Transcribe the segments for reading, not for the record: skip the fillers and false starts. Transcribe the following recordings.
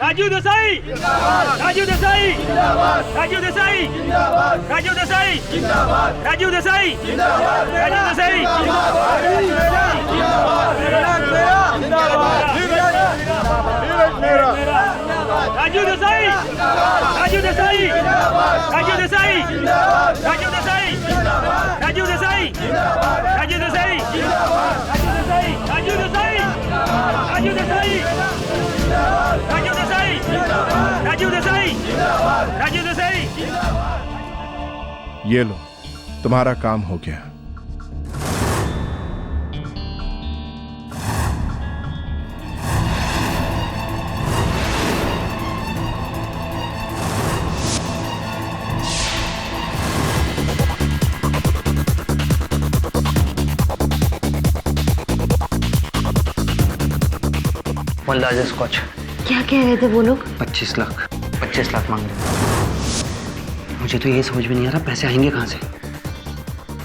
राजू देसाई राजू देसाई राजू देसाई राजू देसाई राजू देसाई राजू देसाई राजू देसाई राजू देसाई राजू देसाई राजू देसाई राजू देसाई राजू देसाई राजू देसाई राजू देसाई राजू देसाई राजू देसाई राजू देसाई। ये लो, तुम्हारा काम हो गया। Largest scotch. क्या कह रहे थे वो लोग? 25 लाख 25 लाख मांग रहे। मुझे तो ये समझ में नहीं आ रहा पैसे आएंगे कहाँ से।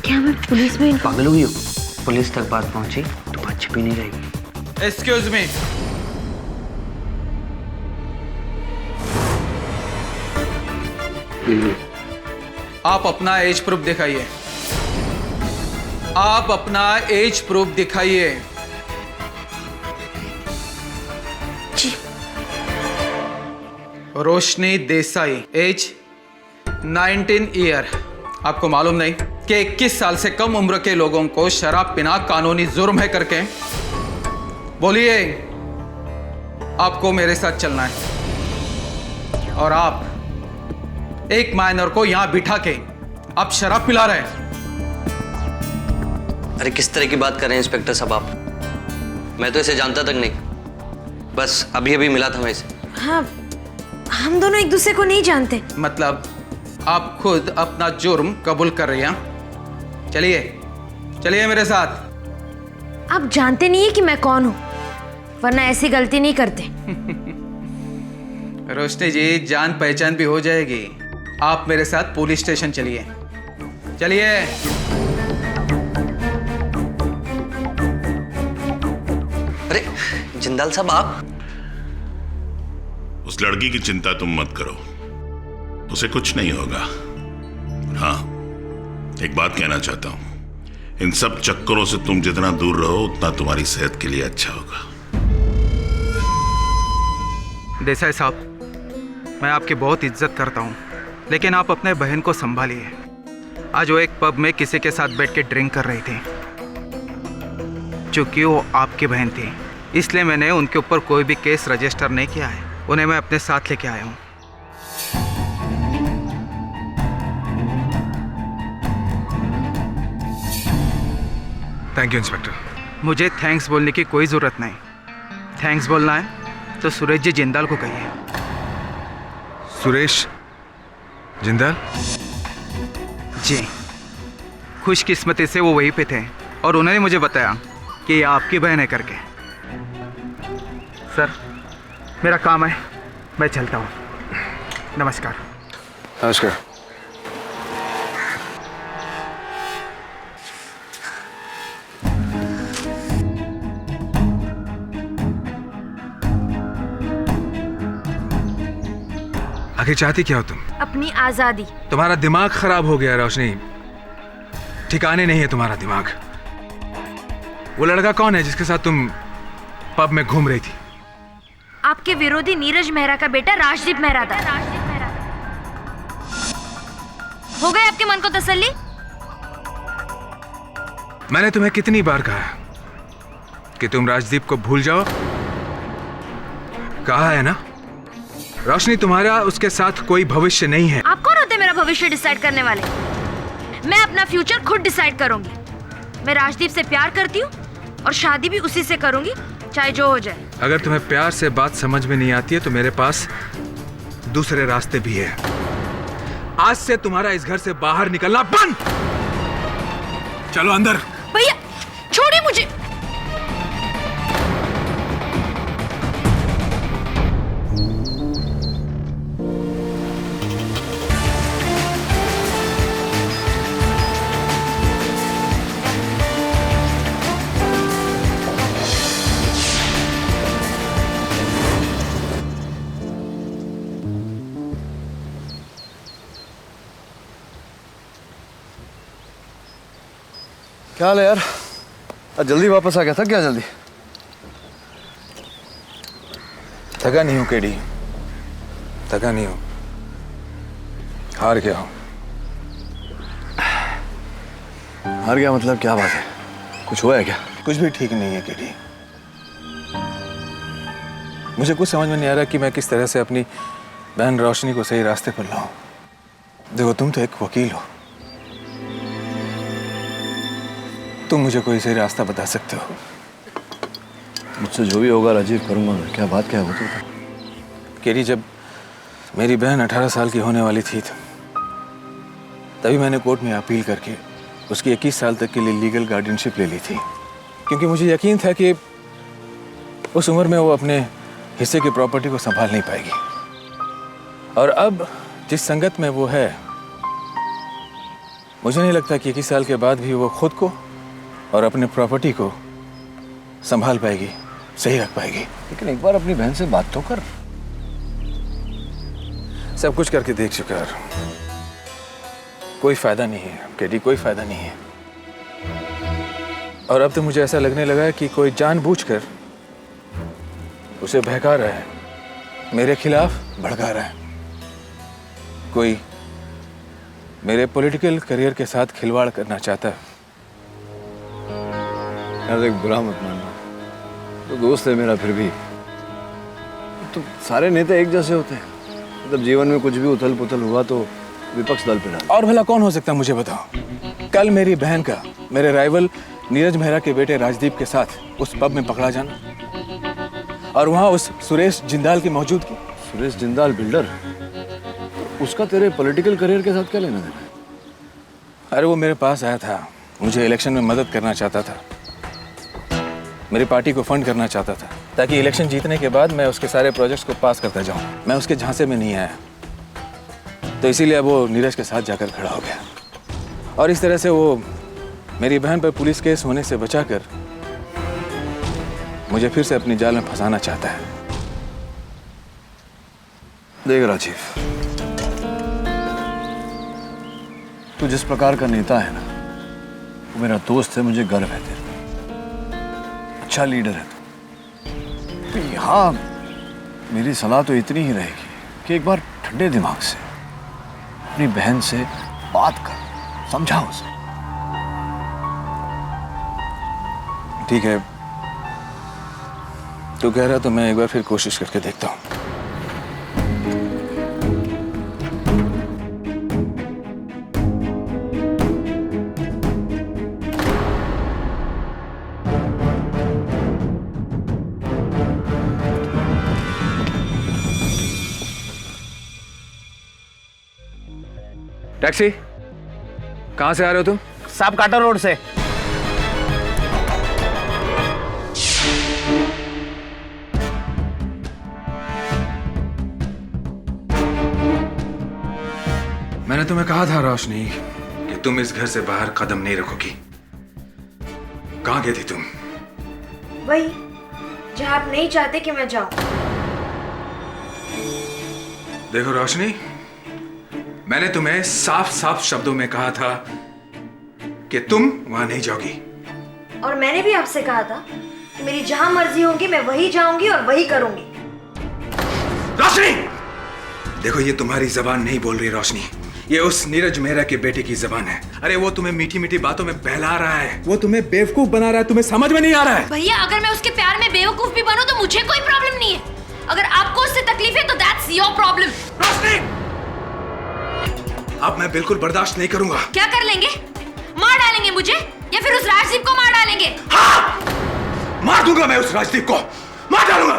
क्या मैं पुलिस में? पागल हुई हो? पुलिस तक बात पहुंची तो बात छिपी नहीं रहेगी। एक्सक्यूज मी, आप अपना एज प्रूफ दिखाइए। आप अपना एज प्रूफ दिखाइए। रोशनी देसाई, एज 19 ईयर। आपको मालूम नहीं कि 21 साल से कम उम्र के लोगों को शराब पीना कानूनी जुर्म है करके? बोलिए, आपको मेरे साथ चलना है। और आप एक माइनर को यहां बिठा के आप शराब पिला रहे हैं। अरे किस तरह की बात कर रहे हैं इंस्पेक्टर साहब आप? मैं तो इसे जानता तक नहीं, बस अभी अभी मिला था मैं इसे। हाँ, हम दोनों एक दूसरे को नहीं जानते। मतलब आप खुद अपना जुर्म कबूल कर रही हैं? चलिए चलिए मेरे साथ। आप जानते नहीं है कि मैं कौन हूँ, वरना ऐसी गलती नहीं करते। रोशनी जी, जान पहचान भी हो जाएगी। आप मेरे साथ पुलिस स्टेशन चलिए। चलिए। अरे जिंदाल साहब, आप? उस लड़की की चिंता तुम मत करो, उसे कुछ नहीं होगा। हाँ, एक बात कहना चाहता हूं, इन सब चक्करों से तुम जितना दूर रहो उतना तुम्हारी सेहत के लिए अच्छा होगा। देसाई साहब, मैं आपकी बहुत इज्जत करता हूं, लेकिन आप अपने बहन को संभालिए। आज वो एक पब में किसी के साथ बैठ के ड्रिंक कर रही थी। चूंकि वो आपकी बहन थी, इसलिए मैंने उनके ऊपर कोई भी केस रजिस्टर नहीं किया है। उन्हें मैं अपने साथ लेके आया हूँ। Thank you inspector. मुझे थैंक्स बोलने की कोई ज़रूरत नहीं। थैंक्स बोलना है तो सुरेश जी जिंदाल को कहिए। सुरेश जिंदाल? जी, खुशकिस्मती से वो वहीं पे थे और उन्होंने मुझे बताया कि ये आपकी बहन है करके। सर, मेरा काम है, मैं चलता हूँ। नमस्कार। नमस्कार। आखिर चाहती क्या हो तुम? अपनी आजादी। तुम्हारा दिमाग खराब हो गया रोशनी, ठिकाने नहीं है तुम्हारा दिमाग। वो लड़का कौन है जिसके साथ तुम पब में घूम रही थी? आपके विरोधी नीरज मेहरा का बेटा राजदीप मेहरा था। हो गए आपके मन को तसल्ली? मैंने तुम्हें कितनी बार कहा कि तुम राजदीप को भूल जाओ? कहा है ना? रोशनी, तुम्हारा उसके साथ कोई भविष्य नहीं है। आप कौन होते मेरा भविष्य डिसाइड करने वाले? मैं अपना फ्यूचर खुद डिसाइड करूंगी। मैं राजदीप से प्यार करती हूँ और शादी भी उसी से करूंगी, चाहे जो हो जाए। अगर तुम्हें प्यार से बात समझ में नहीं आती है तो मेरे पास दूसरे रास्ते भी है। आज से तुम्हारा इस घर से बाहर निकलना बंद। चलो अंदर। भैया छोड़िए मुझे। क्या हाल है यार? आज जल्दी वापस आ गया था क्या? जल्दी थका नहीं हूं केडी, थका नहीं हूं, हार गया हूं। हार गया मतलब क्या बात है? कुछ हुआ है क्या? कुछ भी ठीक नहीं है केडी। मुझे कुछ समझ में नहीं आ रहा कि मैं किस तरह से अपनी बहन रोशनी को सही रास्ते पर लाऊं। देखो, तुम तो एक वकील हो, तुम मुझे कोई सही रास्ता बता सकते हो। मुझसे जो भी होगा राजीव करूंगा मैं। क्या बात क्या है वो तो? केडी, जब मेरी बहन 18 साल की होने वाली थी तभी मैंने कोर्ट में अपील करके उसकी 21 साल तक के लिए लीगल गार्डियनशिप ले ली थी, क्योंकि मुझे यकीन था कि उस उम्र में वो अपने हिस्से की प्रॉपर्टी को संभाल नहीं पाएगी। और अब जिस संगत में वो है, मुझे नहीं लगता कि 21 साल के बाद भी वो खुद को और अपने प्रॉपर्टी को संभाल पाएगी, सही रख पाएगी। लेकिन एक बार अपनी बहन से बात तो कर। सब कुछ करके देख चुका है, कोई फायदा नहीं है केडी, कोई फायदा नहीं है। और अब तो मुझे ऐसा लगने लगा है कि कोई जानबूझकर उसे बहका रहा है, मेरे खिलाफ भड़का रहा है। कोई मेरे पॉलिटिकल करियर के साथ खिलवाड़ करना चाहता है। यार देख, बुरा मत मानना, तो दोस्त है मेरा। फिर भी तो सारे नेता एक जैसे होते हैं। मतलब जीवन में कुछ भी उथल पुथल हुआ तो विपक्ष दल पे डाल। और भला कौन हो सकता है, मुझे बताओ। कल मेरी बहन का मेरे राइवल नीरज मेहरा के बेटे राजदीप के साथ उस पब में पकड़ा जाना, और वहां उस सुरेश जिंदाल की मौजूदगी। सुरेश जिंदाल बिल्डर, उसका तेरे पॉलिटिकल करियर के साथ क्या लेना देना है? अरे वो मेरे पास आया था, मुझे इलेक्शन में मदद करना चाहता था, मेरी पार्टी को फंड करना चाहता था, ताकि इलेक्शन जीतने के बाद मैं उसके सारे प्रोजेक्ट्स को पास करता जाऊं। मैं उसके झांसे में नहीं आया, तो इसीलिए वो नीरज के साथ जाकर खड़ा हो गया। और इस तरह से वो मेरी बहन पर पुलिस केस होने से बचाकर मुझे फिर से अपनी जाल में फंसाना चाहता है। देख राजीव, तू जिस प्रकार का नेता है ना, वो मेरा दोस्त है, मुझे गर्व है तेरे पे। अच्छा लीडर है तो यहाँ मेरी सलाह तो इतनी ही रहेगी कि एक बार ठंडे दिमाग से अपनी बहन से बात कर, समझाओ उसे। ठीक है, तू कह रहा तो मैं एक बार फिर कोशिश करके देखता हूँ। टैक्सी, कहां से आ रहे हो तुम? साहब काटा रोड से। मैंने तुम्हें कहा था रोशनी कि तुम इस घर से बाहर कदम नहीं रखोगी। कहां गई थी तुम? वही जहां आप नहीं चाहते कि मैं जाऊं। देखो रोशनी, मैंने तुम्हें साफ साफ शब्दों में कहा था कि तुम वहां नहीं जाओगी। और मैंने भी आपसे कहा था कि मेरी जहां मर्जी होगी मैं वही जाऊंगी और वही करूंगी। रोशनी, देखो ये तुम्हारी जबान नहीं बोल रही रोशनी, ये उस नीरज मेहरा के बेटे की जबान है। अरे वो तुम्हें मीठी मीठी बातों में बहला रहा है, वो तुम्हें बेवकूफ बना रहा है, तुम्हें समझ में नहीं आ रहा है। भैया, अगर मैं उसके प्यार में बेवकूफ भी बनूं तो मुझे कोई प्रॉब्लम नहीं है। अगर आपको उससे तकलीफ है तो दैट्स योर प्रॉब्लम। रोशनी, अब मैं बिल्कुल बर्दाश्त नहीं करूंगा। क्या कर लेंगे? मार डालेंगे मुझे या फिर उस राजदीप को मार डालेंगे? हाँ, मार दूंगा मैं उस राजदीप को, मार डालूंगा।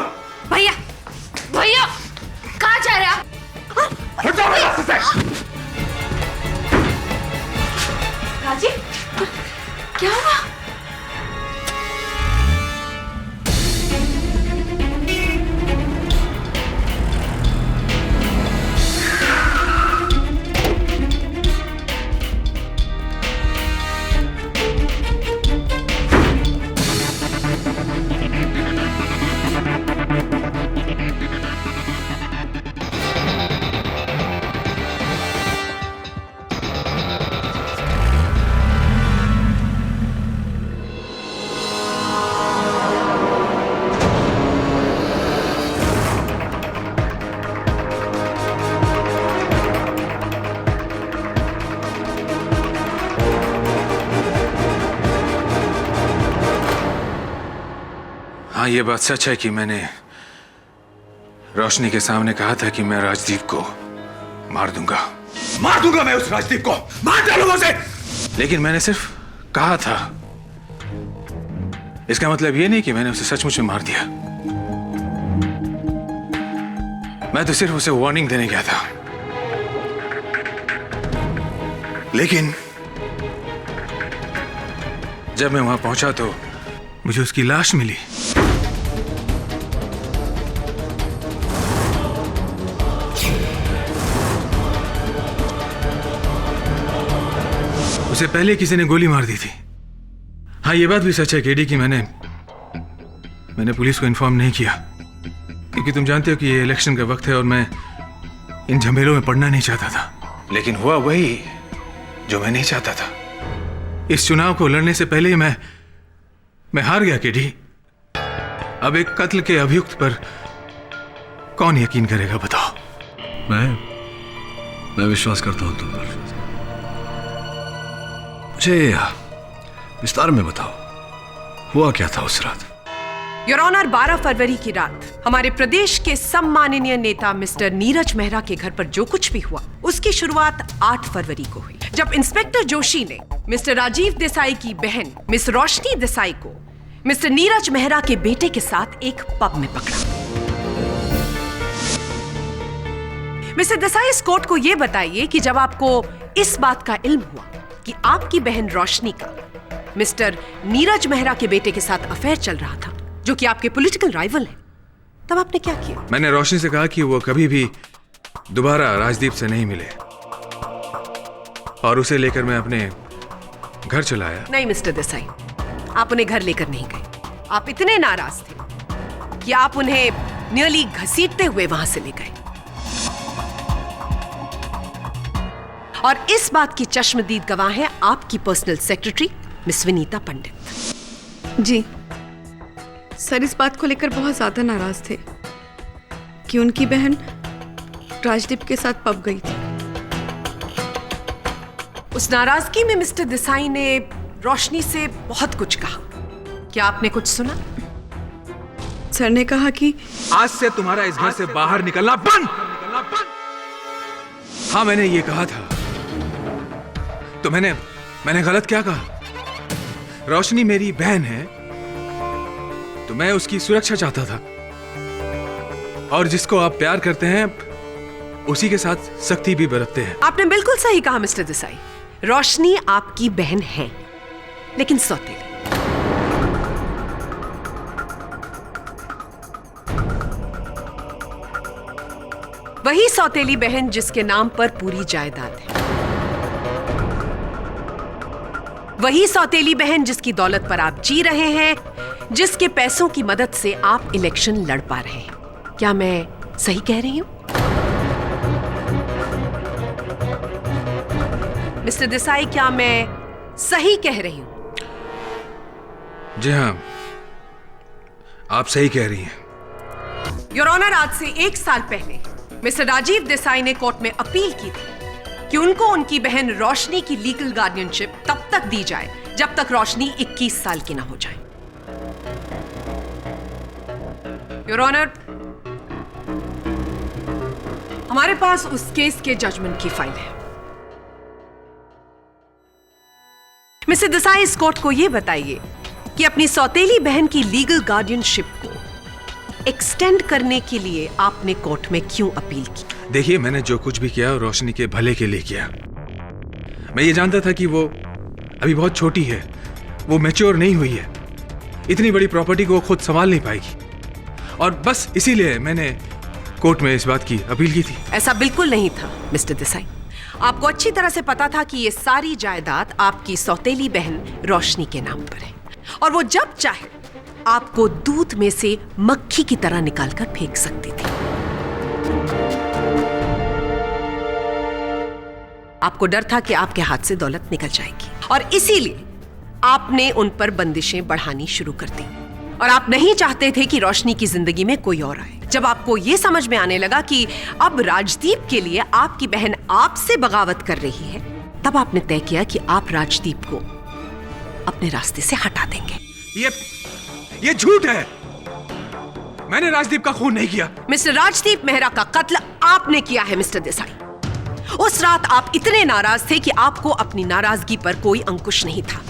भैया, भैया कहाँ जा रहे आप? हट जाओ मेरे रास्ते से। काजी, क्या हुआ? हाँ, ये बात सच है कि मैंने रोशनी के सामने कहा था कि मैं राजदीप को मार दूंगा मैं उस राजदीप को, मार डालूंगा उसे। लेकिन मैंने सिर्फ कहा था, इसका मतलब ये नहीं कि मैंने उसे सचमुच में मार दिया। मैं तो सिर्फ उसे वार्निंग देने गया था। लेकिन जब मैं वहां पहुंचा तो मुझे उसकी लाश मिली। उसे पहले किसी ने गोली मार दी थी। हाँ, ये बात भी सच है केडी कि मैंने पुलिस को इन्फॉर्म नहीं किया, क्योंकि तुम जानते हो कि ये इलेक्शन का वक्त है और मैं इन झमेलों में पड़ना नहीं चाहता था। लेकिन हुआ वही जो मैं नहीं चाहता था। इस चुनाव को लड़ने से पहले ही मैं हार गया केडी। अब एक कत्ल के अभियुक्त पर कौन यकीन करेगा, बताओ? मैं विश्वास करता हूं तुम पर। मुझे विस्तार में बताओ, हुआ क्या था उस रात? योर ऑनर, 12 फरवरी की रात हमारे प्रदेश के सम्माननीय नेता मिस्टर नीरज मेहरा के घर पर जो कुछ भी हुआ उसकी शुरुआत 8 फरवरी को हुई, जब इंस्पेक्टर जोशी ने मिस्टर राजीव देसाई की बहन मिस रोशनी देसाई को मिस्टर नीरज मेहरा के बेटे के साथ एक पब में पकड़ा। मिस्टर देसाई, इस कोर्ट को यह बताइए कि जब आपको इस बात का इल्म हुआ कि आपकी बहन रोशनी का मिस्टर नीरज मेहरा के बेटे के साथ अफेयर चल रहा था, जो कि आपके पॉलिटिकल राइवल हैं, तब आपने क्या किया? मैंने रोशनी से कहा कि वो कभी भी दोबारा राजदीप से नहीं मिले और उसे लेकर मैं अपने घर चला आया। नहीं मिस्टर देसाई, आप उन्हें घर लेकर नहीं गए। आप इतने नाराज थे कि आप उन्हें नियरली घसीटते हुए वहां से ले गए। और इस बात की चश्मदीद गवाह है आपकी पर्सनल सेक्रेटरी मिस विनीता पंडित। जी सर, इस बात को लेकर बहुत ज्यादा नाराज थे कि उनकी बहन राजदीप के साथ पब गई थी। उस नाराजगी में मिस्टर देसाई ने रोशनी से बहुत कुछ कहा। क्या आपने कुछ सुना? सर ने कहा कि आज से तुम्हारा इस घर से बाहर निकलना बंद। हाँ, मैंने ये कहा था। तो मैंने गलत क्या कहा? रोशनी मेरी बहन है तो मैं उसकी सुरक्षा चाहता था, और जिसको आप प्यार करते हैं उसी के साथ सख्ती भी बरतते हैं। आपने बिल्कुल सही कहा मिस्टर देसाई। रोशनी आपकी बहन है, लेकिन सौतेली। वही सौतेली बहन जिसके नाम पर पूरी जायदाद है, वही सौतेली बहन जिसकी दौलत पर आप जी रहे हैं, जिसके पैसों की मदद से आप इलेक्शन लड़ पा रहे हैं। क्या मैं सही कह रही हूं? मिस्टर देसाई, क्या मैं सही कह रही हूं? जी हाँ, आप सही कह रही हैं। योर ऑनर, आज से 1 साल पहले मिस्टर राजीव देसाई ने कोर्ट में अपील की थी कि उनको उनकी बहन रोशनी की लीगल गार्डियनशिप तब तक दी जाए जब तक रोशनी 21 साल की ना हो जाए। योर ऑनर, हमारे पास उस केस के जजमेंट की फाइल है। मिस्टर देसाई, इस कोर्ट को यह बताइए कि अपनी सौतेली बहन की लीगल गार्डियनशिप को एक्सटेंड करने के लिए आपने कोर्ट में क्यों अपील की? देखिए, मैंने जो कुछ भी किया रोशनी के भले के लिए किया। मैं ये जानता था कि वो अभी बहुत छोटी है, वो मैच्योर नहीं हुई है, इतनी बड़ी प्रॉपर्टी को वो खुद संभाल नहीं पाएगी, और बस इसीलिए मैंने कोर्ट में इस बात की अपील की थी। ऐसा बिल्कुल नहीं था मिस्टर देसाई। आपको अच्छी तरह से पता था कि ये सारी जायदाद आपकी सौतेली बहन रोशनी के नाम पर है, और वो जब चाहे आपको दूध में से मक्खी की तरह निकालकर फेंक सकती थी। आपको डर था कि आपके हाथ से दौलत निकल जाएगी, और इसीलिए आपने उन पर बंदिशें बढ़ानी शुरू कर दी, और आप नहीं चाहते थे कि रोशनी की जिंदगी में कोई और आए। जब आपको यह समझ में आने लगा कि अब राजदीप के लिए आपकी बहन आपसे बगावत कर रही है, तब आपने तय किया कि आप राजदीप को अपने रास्ते से हटा देंगे। ये झूठ है। मैंने राजदीप का खून नहीं किया। मिस्टर राजदीप मेहरा का कत्ल आपने किया है मिस्टर देसाई। उस रात आप इतने नाराज थे कि आपको अपनी नाराजगी पर कोई अंकुश नहीं था।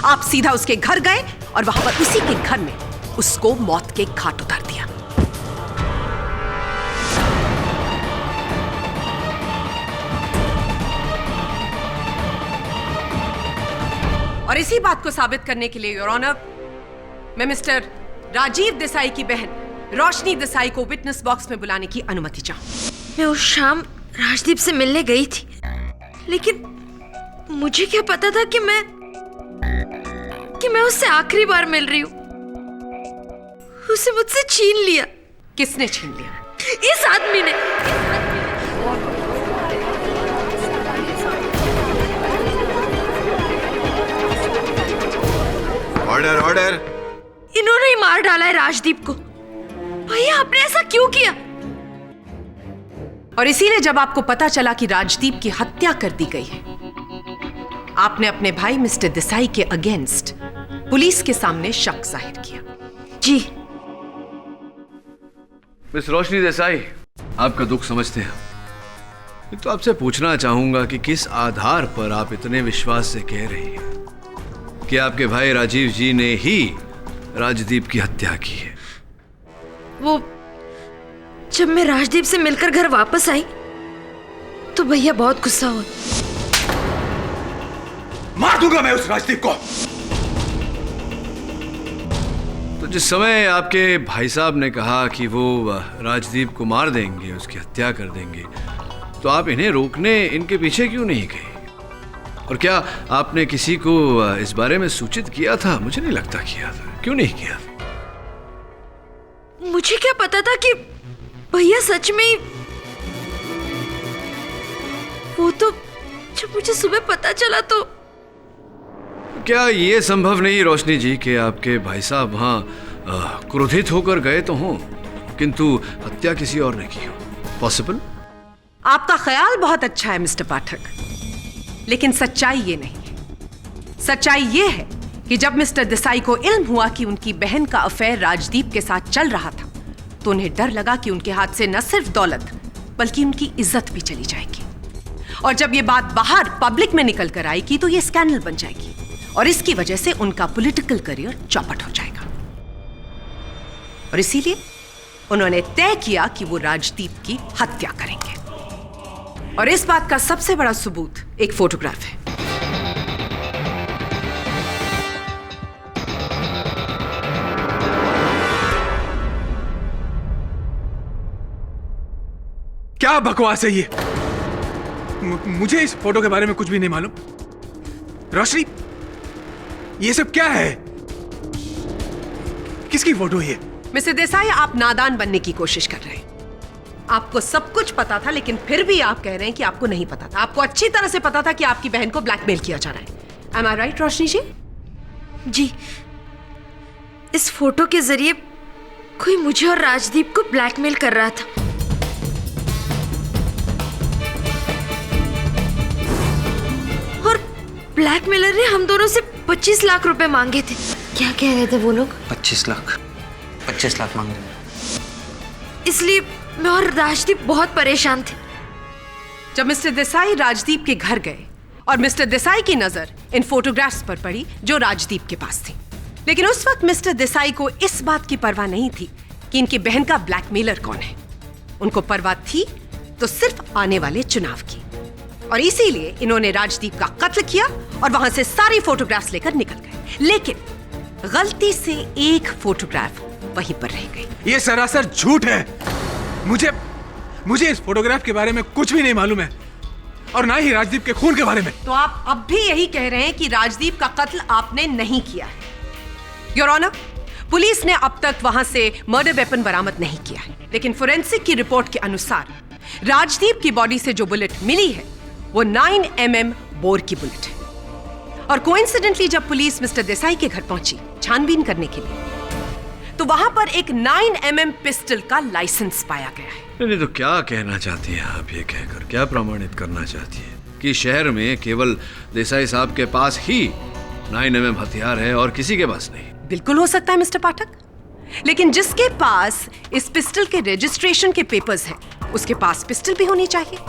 आप सीधा उसके घर गए और वहां पर उसी के घर में उसको मौत के घाट उतार दिया। और इसी बात को साबित करने के लिए योर ऑनर, मैं मिस्टर राजीव देसाई की बहन रोशनी देसाई को विटनेस बॉक्स में बुलाने की अनुमति चाहूं। मैं उस शाम राजदीप से मिलने गई थी, लेकिन मुझे क्या पता था कि मैं उससे आखिरी बार मिल रही हूँ। उसे मुझसे छीन लिया। किसने छीन लिया? इस आदमी ने। Order order. इन्होंने ही मार डाला है राजदीप को। भैया आपने ऐसा क्यों किया? और इसीलिए जब आपको पता चला कि राजदीप की हत्या कर दी गई है, आपने अपने भाई मिस्टर देसाई के अगेंस्ट पुलिस के सामने शक जाहिर किया। जी मिस रोशनी देसाई, आपका दुख समझते हैं। तो आपसे पूछना चाहूंगा कि किस आधार पर आप इतने विश्वास से कह रही हैं कि आपके भाई राजीव जी ने ही राजदीप की हत्या की है? वो जब मैं राजदीप से मिलकर घर वापस आई तो भैया बहुत गुस्सा हुआ। मार दूंगा मैं उस राजदीप को। तो जिस समय आपके भाई साहब ने कहा कि वो राजदीप को मार देंगे, उसकी हत्या कर देंगे, तो आप इन्हें रोकने इनके पीछे क्यों नहीं गए? और क्या आपने किसी को इस बारे में सूचित किया था? मुझे नहीं लगता किया था। क्यों नहीं किया? मुझे क्या पता था कि भैया सच में ही। वो तो जब मुझे सुबह पता चला तो। क्या ये संभव नहीं रोशनी जी कि आपके भाई साहब वहां क्रोधित होकर गए तो हों, किंतु हत्या किसी और ने की हो? पॉसिबल? आपका ख्याल बहुत अच्छा है मिस्टर पाठक, लेकिन सच्चाई ये नहीं है। सच्चाई ये है कि जब मिस्टर देसाई को इल्म हुआ कि उनकी बहन का अफेयर राजदीप के साथ चल रहा था, तो उन्हें डर लगा कि उनके हाथ से न सिर्फ दौलत बल्कि उनकी इज्जत भी चली जाएगी। और जब ये बात बाहर पब्लिक में निकल कर आएगी तो ये स्कैंडल बन जाएगी और इसकी वजह से उनका पॉलिटिकल करियर चौपट हो जाएगा। और इसीलिए उन्होंने तय किया कि वो राजदीप की हत्या करेंगे। और इस बात का सबसे बड़ा सबूत एक फोटोग्राफ है। क्या बकवास है ये? मुझे इस फोटो के बारे में कुछ भी नहीं मालूम। रोशनी, ये सब क्या है? किसकी फोटो है ये? मिस्टर देसाई, आप नादान बनने की कोशिश कर रहे हैं। आपको सब कुछ पता था, लेकिन फिर भी आप कह रहे हैं कि आपको नहीं पता था। आपको अच्छी तरह से पता था कि आपकी बहन को ब्लैकमेल किया जा रहा है। Am I right, रोशनी जी? जी, इस फोटो के जरिए कोई मुझे और राजदीप को ब्लैकमेल कर रहा था। और ब्लैकमेलर ने हम दोनों से 25 लाख रुपए मांगे थे। क्या कह रहे थे वो लोग? 25 लाख मांगे। इसलिए मैं और राजदीप बहुत परेशान थे। जब मिस्टर देसाई राजदीप के घर गए और मिस्टर देसाई की नजर इन फोटोग्राफ्स पर पड़ी जो राजदीप के पास थी, लेकिन उस वक्त मिस्टर देसाई को इस बात की परवाह नहीं थी कि इनकी बहन का ब्लैकमेलर कौन है। उनको परवाह थी तो सिर्फ आने वाले चुनाव की। और इसीलिए इन्होंने राजदीप का कत्ल किया और वहां से सारी फोटोग्राफ्स लेकर निकल गए। लेकिन गलती से एक फोटोग्राफ वहीं पर रह गई। ये सरासर झूठ है। मुझे इस फोटोग्राफ के बारे में कुछ भी नहीं मालूम है, और ना ही राजदीप के खून के बारे में। तो आप अब भी यही कह रहे हैं कि राजदीप का कत्ल आपने नहीं किया है? योर ऑनर, पुलिस ने अब तक वहां से मर्डर वेपन बरामद नहीं किया है, लेकिन फोरेंसिक की रिपोर्ट के अनुसार राजदीप की बॉडी से जो बुलेट मिली है वो 9 mm बोर की बुलेट है। और कोइंसिडेंटली जब पुलिस मिस्टर देसाई के घर पहुंची छानबीन करने के लिए, तो वहां पर एक 9 mm पिस्टल का लाइसेंस पाया गया है। नहीं तो क्या कहना चाहती हैं आप ये कहकर? क्या प्रमाणित करना चाहती हैं कि शहर में केवल देसाई साहब के पास ही 9 mm हथियार है और किसी के पास नहीं? बिल्कुल हो सकता है मिस्टर पाठक, लेकिन जिसके पास इस पिस्टल के रजिस्ट्रेशन के पेपर्स हैं, उसके पास पिस्टल भी होनी चाहिए।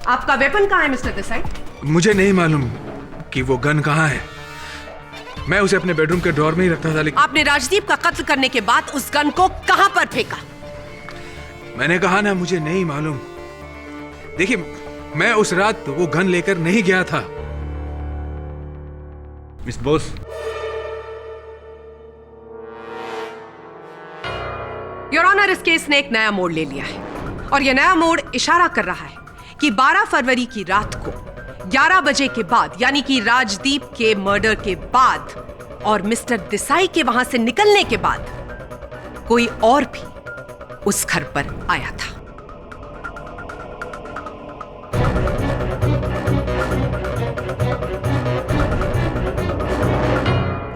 आपका वेपन कहाँ है मिस्टर देसाई? मुझे नहीं मालूम कि वो गन कहाँ है। मैं उसे अपने बेडरूम के ड्रॉर में ही रखता था। लेकिन आपने राजदीप का कत्ल करने के बाद उस गन को कहां पर फेंका? मैंने कहा ना, मुझे नहीं मालूम। देखिए, मैं उस रात वो गन लेकर नहीं गया था। मिस बोस, योर ऑनर, इस केस ने एक नया मोड़ ले लिया है और यह नया मोड़ इशारा कर रहा है कि 12 फरवरी की रात को 11 बजे के बाद, यानी कि राजदीप के मर्डर के बाद और मिस्टर देसाई के वहां से निकलने के बाद कोई और भी उस घर पर आया था।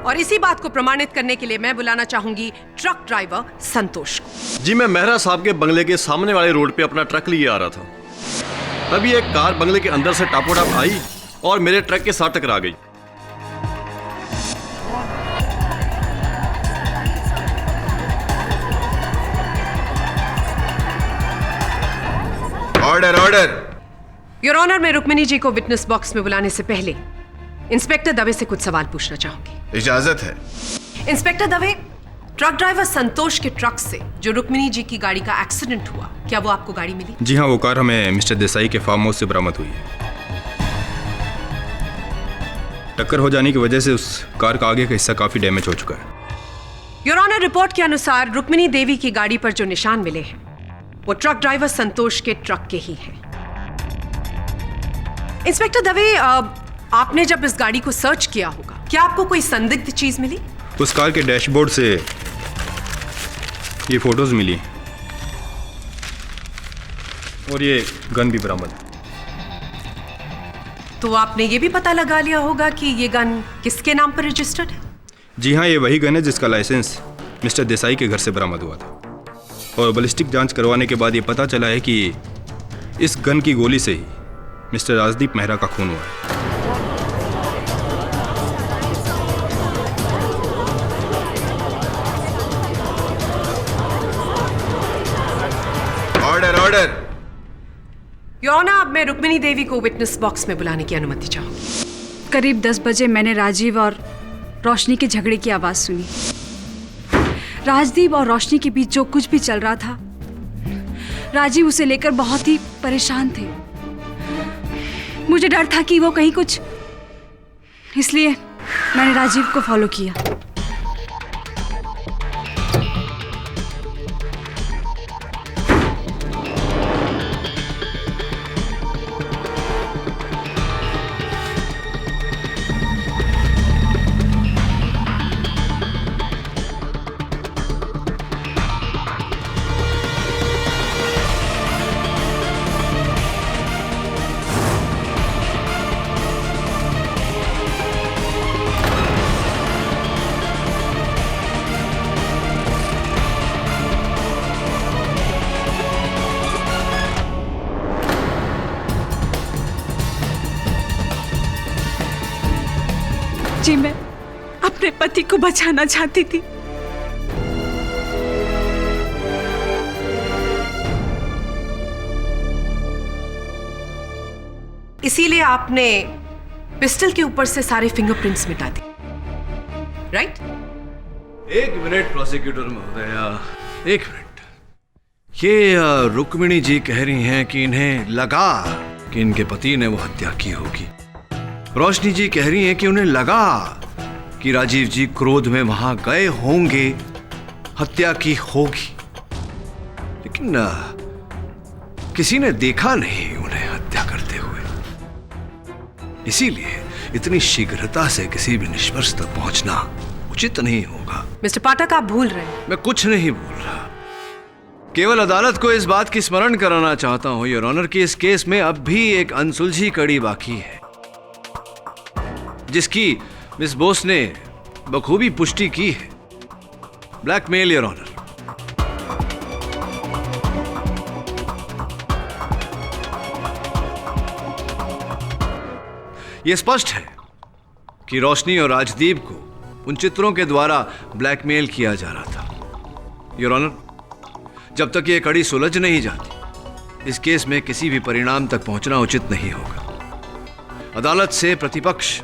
और इसी बात को प्रमाणित करने के लिए मैं बुलाना चाहूंगी ट्रक ड्राइवर संतोष को। जी, मैं मेहरा साहब के बंगले के सामने वाले रोड पे अपना ट्रक लिए आ रहा था। तभी एक कार बंगले के अंदर से टापोटाप आई और मेरे ट्रक के साथ टकरा गई। Order order. योर ऑनर, मैं रुक्मिनी जी को विटनेस बॉक्स में बुलाने से पहले इंस्पेक्टर दवे से कुछ सवाल पूछना चाहूंगी। इजाजत है। इंस्पेक्टर दवे, ट्रक ड्राइवर संतोष के ट्रक से जो रुक्मिनी जी की गाड़ी का एक्सीडेंट हुआ, क्या वो आपको गाड़ी मिली? जी हाँ, वो कार हमें मिस्टर देसाई के फार्म हाउस से बरामद हुई है। टक्कर हो जाने की वजह से उस कार का आगे का हिस्सा काफी डैमेज हो चुका है। योर ऑनर, रिपोर्ट के अनुसार रुक्मिनी देवी की गाड़ी पर जो निशान मिले हैं वो ट्रक ड्राइवर संतोष के ट्रक के ही हैं। इंस्पेक्टर दवे, आपने जब इस गाड़ी को सर्च किया होगा, क्या आपको कोई संदिग्ध चीज मिली? उस कार के डैशबोर्ड से ये फोटोज मिली और ये गन भी बरामद। तो आपने ये भी पता लगा लिया होगा कि ये गन किसके नाम पर रजिस्टर्ड है? जी हाँ, ये वही गन है जिसका लाइसेंस मिस्टर देसाई के घर से बरामद हुआ था और बैलिस्टिक जांच करवाने के बाद ये पता चला है कि इस गन की गोली से ही मिस्टर राजदीप मेहरा का खून हुआ है। Order order. योर ऑनर, अब मैं रुक्मिनी देवी को विटनेस बॉक्स में बुलाने की अनुमति चाहूंगी। करीब 10 बजे मैंने राजीव और रोशनी के झगड़े की आवाज सुनी। राजदीप और रोशनी के बीच जो कुछ भी चल रहा था, राजीव उसे लेकर बहुत ही परेशान थे। मुझे डर था कि वो कहीं कुछ, इसलिए मैंने राजीव को फॉलो किया। जी, मैं अपने पति को बचाना चाहती थी। इसीलिए आपने पिस्टल के ऊपर से सारे फिंगरप्रिंट्स मिटा दिए, राइट? एक मिनट प्रोसिक्यूटर महोदया, एक मिनट। ये रुक्मिणी जी कह रही हैं कि इन्हें लगा कि इनके पति ने वो हत्या की होगी। रोशनी जी कह रही हैं कि उन्हें लगा कि राजीव जी क्रोध में वहां गए होंगे, हत्या की होगी, लेकिन किसी ने देखा नहीं उन्हें हत्या करते हुए। इसीलिए इतनी शीघ्रता से किसी भी निष्कर्ष तक पहुंचना उचित नहीं होगा। मिस्टर पाठक, आप भूल रहे हैं। मैं कुछ नहीं भूल रहा, केवल अदालत को इस बात की स्मरण कराना चाहता हूं योर ऑनर कि इस केस में अब भी एक अनसुलझी कड़ी बाकी है, जिसकी मिस बोस ने बखूबी पुष्टि की है। Blackmail your honour. यह स्पष्ट है कि रोशनी और राजदीप को उन चित्रों के द्वारा ब्लैकमेल किया जा रहा था योर ऑनर, जब तक ये कड़ी सुलझ नहीं जाती, इस केस में किसी भी परिणाम तक पहुंचना उचित नहीं होगा। अदालत से प्रतिपक्ष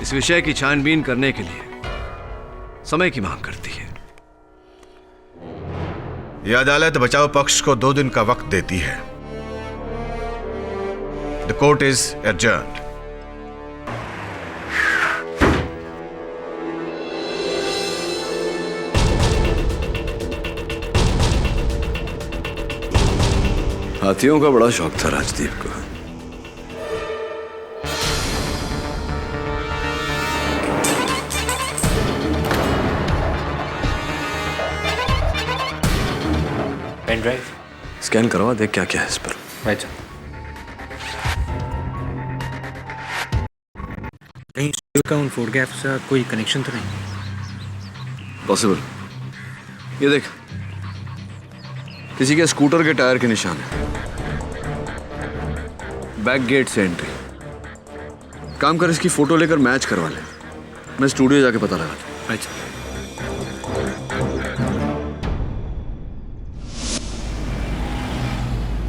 इस विषय की छानबीन करने के लिए समय की मांग करती है। यह अदालत बचाव पक्ष को 2 दिन का वक्त देती है। The court is adjourned. हाथियों का बड़ा शौक था राजदीप को। पेन ड्राइव स्कैन करवा, देख क्या क्या है इस पर। अच्छा, कहीं का उन फोटोग्राफ्स का कोई कनेक्शन तो नहीं? पॉसिबल। ये देख, किसी के स्कूटर के टायर के निशान है। बैक गेट से एंट्री। काम कर, इसकी फोटो लेकर मैच करवा ले। मैं स्टूडियो जाके पता लगा। अच्छा।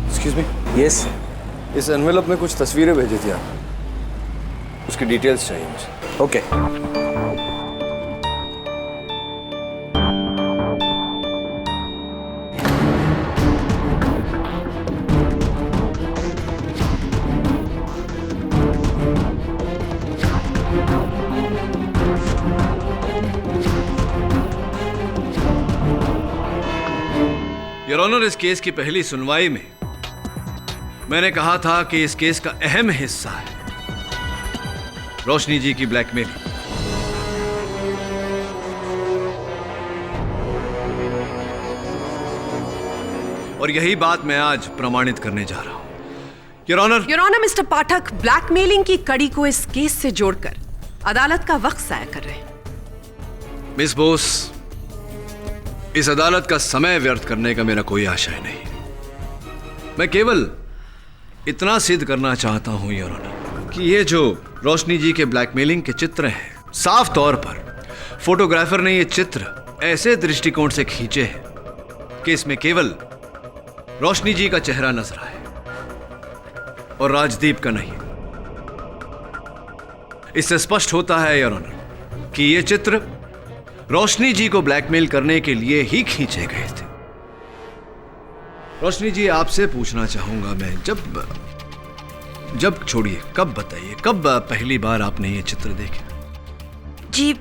Excuse me. यस। इस एनवेलप में कुछ तस्वीरें भेजी थी आप, उसकी डिटेल्स चाहिए मुझे। ओके। योर ऑनर, इस केस की पहली सुनवाई में मैंने कहा था कि इस केस का अहम हिस्सा है रोशनी जी की ब्लैकमेलिंग। और यही बात मैं आज प्रमाणित करने जा रहा हूं। Your honour, mister Pathak blackmailing की कड़ी को इस केस से जोड़कर अदालत का वक्त जाया कर रहे हैं। मिस बोस, इस अदालत का समय व्यर्थ करने का मेरा कोई आशय नहीं। मैं केवल इतना सिद्ध करना चाहता हूं योर ऑनर कि ये जो रोशनी जी के ब्लैकमेलिंग के चित्र हैं, साफ तौर पर फोटोग्राफर ने ये चित्र ऐसे दृष्टिकोण से खींचे हैं कि इसमें केवल रोशनी जी का चेहरा नजर आए और राजदीप का नहीं। इससे स्पष्ट होता है योर ऑनर कि ये चित्र रोशनी जी को ब्लैकमेल करने के लिए ही खींचे गए थे। रोशनी जी, आपसे पूछना चाहूंगा मैं, जब छोड़िए, कब बताइए, कब पहली बार आपने ये चित्र देखे? जी,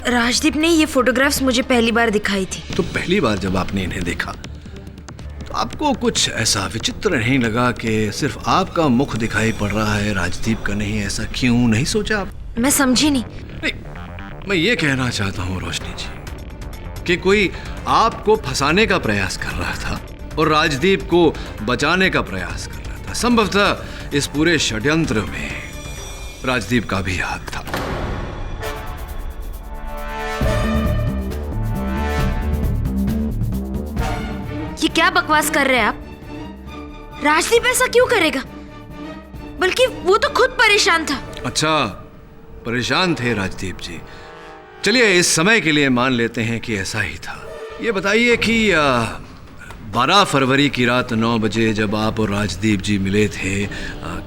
राजदीप ने ये फोटोग्राफ्स मुझे पहली बार दिखाई थी। तो पहली बार जब आपने इन्हें देखा तो आपको कुछ ऐसा विचित्र नहीं लगा कि सिर्फ आपका मुख दिखाई पड़ रहा है, राजदीप का नहीं? ऐसा क्यों नहीं सोचा आप? मैं समझी नहीं। मैं ये कहना चाहता हूं रोशनी जी कि कोई आपको फंसाने का प्रयास कर रहा था और राजदीप को बचाने का प्रयास कर रहा था। संभवतः इस पूरे षड्यंत्र में राजदीप का भी हाथ था। ये क्या बकवास कर रहे हैं आप? राजदीप ऐसा क्यों करेगा? बल्कि वो तो खुद परेशान था। अच्छा, परेशान थे राजदीप जी। चलिए, इस समय के लिए मान लेते हैं कि ऐसा ही था। ये बताइए कि 12 फरवरी की रात 9 बजे जब आप और राजदीप जी मिले थे,